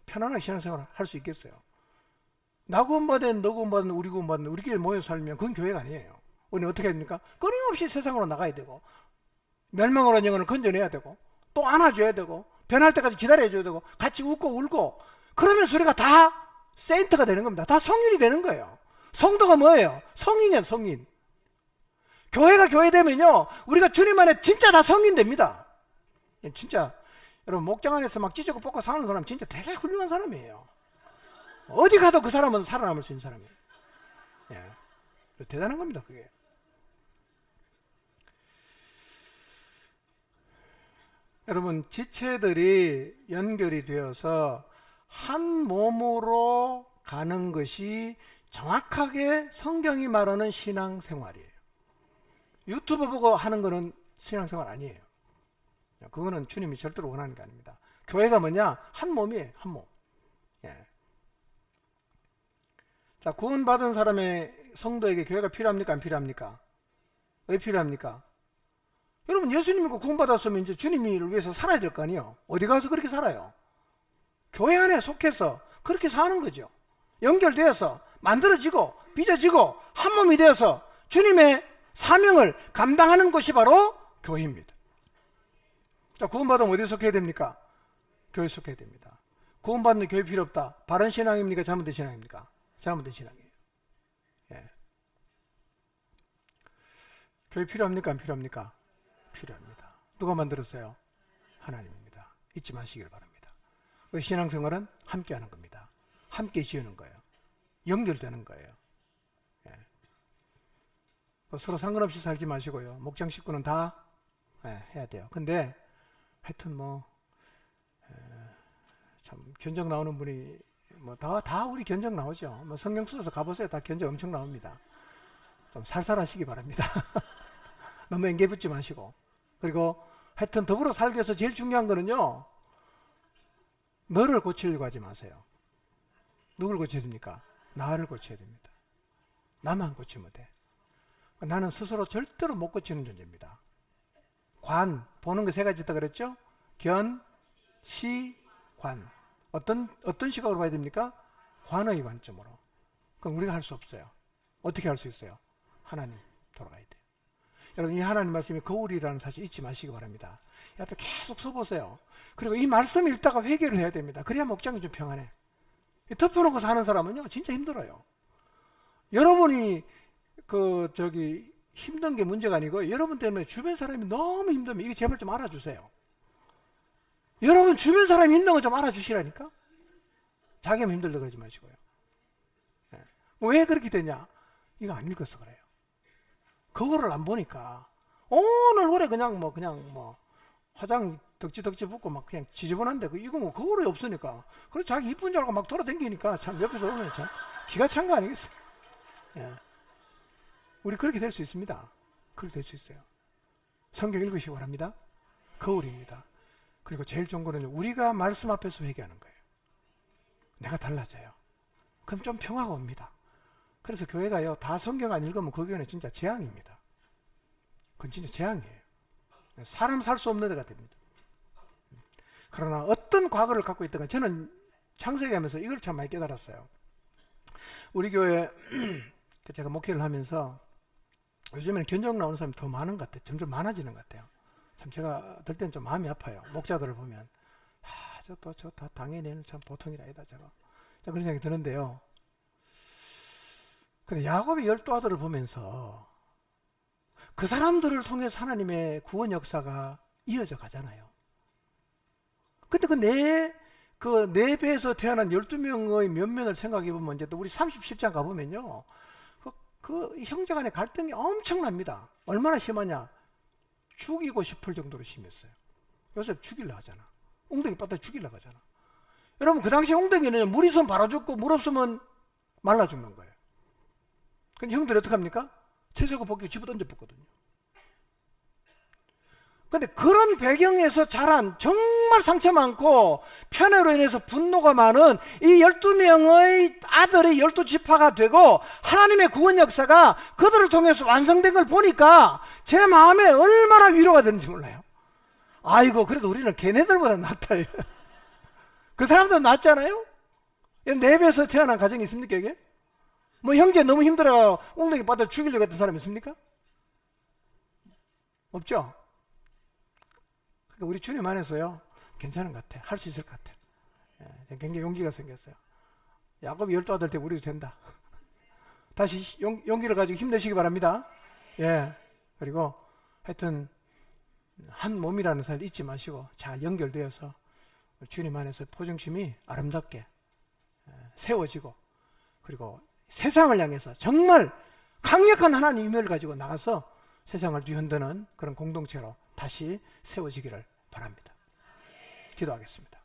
편안하게 신앙생활을 할 수 있겠어요. 나 구원받은, 너 구원받은, 우리 구원받은, 우리끼리 모여 살면 그건 교회가 아니에요. 우리는 어떻게 합니까? 끊임없이 세상으로 나가야 되고, 멸망으로 한 영혼을 건져내야 되고, 또 안아줘야 되고, 변할 때까지 기다려줘야 되고, 같이 웃고 울고, 그러면 우리가 다 세인트가 되는 겁니다. 다 성인이 되는 거예요. 성도가 뭐예요? 성인이야, 성인. 교회가 교회 되면요, 우리가 주님 안에 진짜 다 성인 됩니다. 진짜 여러분, 목장 안에서 막 찢고 뽑고 사는 사람 진짜 되게 훌륭한 사람이에요. 어디 가도 그 사람은 살아남을 수 있는 사람이에요. 예. 대단한 겁니다, 그게. 여러분, 지체들이 연결이 되어서 한 몸으로 가는 것이 정확하게 성경이 말하는 신앙생활이에요. 유튜브 보고 하는 거는 신앙생활 아니에요. 그거는 주님이 절대로 원하는 게 아닙니다. 교회가 뭐냐? 한 몸이에요, 한 몸. 예. 자, 구원받은 사람의 성도에게 교회가 필요합니까? 안 필요합니까? 왜 필요합니까? 여러분, 예수님 믿고 구원받았으면 이제 주님을 위해서 살아야 될 거 아니에요? 어디 가서 그렇게 살아요? 교회 안에 속해서 그렇게 사는 거죠. 연결되어서 만들어지고 빚어지고 한 몸이 되어서 주님의 사명을 감당하는 것이 바로 교회입니다. 자, 구원받으면 어디에 속해야 됩니까? 교회에 속해야 됩니다. 구원받는 교회 필요 없다. 바른 신앙입니까? 잘못된 신앙입니까? 잘못된 신앙이에요. 예. 교회 필요합니까? 안 필요합니까? 필요합니다. 누가 만들었어요? 하나님입니다. 잊지 마시길 바랍니다. 신앙생활은 함께 하는 겁니다. 함께 지으는 거예요. 연결되는 거예요. 예. 서로 상관없이 살지 마시고요. 목장 식구는 다 해야 돼요. 근데 하여튼 참 견적 나오는 분이 다 우리 견적 나오죠. 성경 써서 가보세요. 다 견적 엄청 나옵니다. 좀 살살 하시기 바랍니다. 너무 앵개 붙지 마시고. 그리고 하여튼 더불어 살기 위해서 제일 중요한 거는요, 너를 고치려고 하지 마세요. 누굴 고쳐야 됩니까? 나를 고쳐야 됩니다. 나만 고치면 돼. 나는 스스로 절대로 못 고치는 존재입니다. 관, 보는 거 세 가지 있다 그랬죠? 견, 시, 관. 어떤 시각으로 봐야 됩니까? 관의 관점으로. 그럼 우리가 할 수 없어요. 어떻게 할 수 있어요? 하나님 돌아가야 돼요. 여러분, 이 하나님 말씀이 거울이라는 사실 잊지 마시기 바랍니다. 옆에 계속 서보세요. 그리고 이 말씀 읽다가 회개를 해야 됩니다. 그래야 목장이 좀 평안해. 덮어놓고 사는 사람은요, 진짜 힘들어요. 여러분이 힘든 게 문제가 아니고, 여러분 때문에 주변 사람이 너무 힘들면 이거 제발 좀 알아주세요. 여러분 주변 사람이 힘든 거 좀 알아주시라니까. 자기만 힘들다 그러지 마시고요. 네. 왜 그렇게 되냐? 이거 안 읽어서 그래요. 거울을 안 보니까 오늘 그래 그냥 화장 덕지덕지 붓고 막 그냥 지저분한데 이거 거울이 없으니까 그래 자기 이쁜 줄 알고 막 돌아다니니까 참 옆에서 오면 참 기가 찬 거 아니겠어요? 예. 우리 그렇게 될 수 있습니다. 그렇게 될 수 있어요. 성경 읽으시기 바랍니다. 거울입니다. 그리고 제일 좋은 거는 우리가 말씀 앞에서 회개하는 거예요. 내가 달라져요. 그럼 좀 평화가 옵니다. 그래서 교회가요, 다 성경 안 읽으면 그 교회는 진짜 재앙입니다. 그건 진짜 재앙이에요. 사람 살 수 없는 데가 됩니다. 그러나 어떤 과거를 갖고 있다가 저는 창세기 하면서 이걸 참 많이 깨달았어요. 우리 교회 제가 목회를 하면서 요즘에는 견적 나오는 사람이 더 많은 것 같아요. 점점 많아지는 것 같아요. 참 제가 들 때는 좀 마음이 아파요. 목자들을 보면 저 다 당연히는 참 보통이 아니다 저거. 그런 생각이 드는데요. 근데 야곱의 12아들을 보면서 그 사람들을 통해서 하나님의 구원 역사가 이어져 가잖아요. 근데 그 네 배에서 태어난 12명의 면면을 생각해 보면 이제 또 우리 37장 가보면요. 그 형제 간의 갈등이 엄청납니다. 얼마나 심하냐? 죽이고 싶을 정도로 심했어요. 요셉 죽이려고 하잖아. 웅덩이 빠져 죽이려고 하잖아. 여러분, 그 당시 웅덩이는 물 있으면 바로 죽고 물 없으면 말라 죽는 거예요. 근데 형들이 어떻게 합니까? 채석을 벗기고 집어 던져 붙거든요. 근데 그런 배경에서 자란 정말 상처 많고 편애로 인해서 분노가 많은 이 12명의 아들이 12지파가 되고 하나님의 구원 역사가 그들을 통해서 완성된 걸 보니까 제 마음에 얼마나 위로가 되는지 몰라요. 아이고, 그래도 우리는 걔네들보다 낫다. 그 사람들은 낫잖아요. 내 배에서 태어난 가정이 있습니까, 이게? 뭐 형제 너무 힘들어 엉덩이 받아 죽이려고 했던 사람 있습니까? 없죠? 그러니까 우리 주님 안에서요, 괜찮은 것 같아. 할 수 있을 것 같아. 굉장히 용기가 생겼어요. 야곱이 12아들 때 우리도 된다. 다시 용기를 가지고 힘내시기 바랍니다. 예. 그리고 하여튼 한 몸이라는 사실 잊지 마시고 잘 연결되어서 주님 안에서 포중심이 아름답게 세워지고, 그리고 세상을 향해서 정말 강력한 하나님의 임무를 가지고 나가서 세상을 뒤흔드는 그런 공동체로 다시 세워지기를 바랍니다. 기도하겠습니다.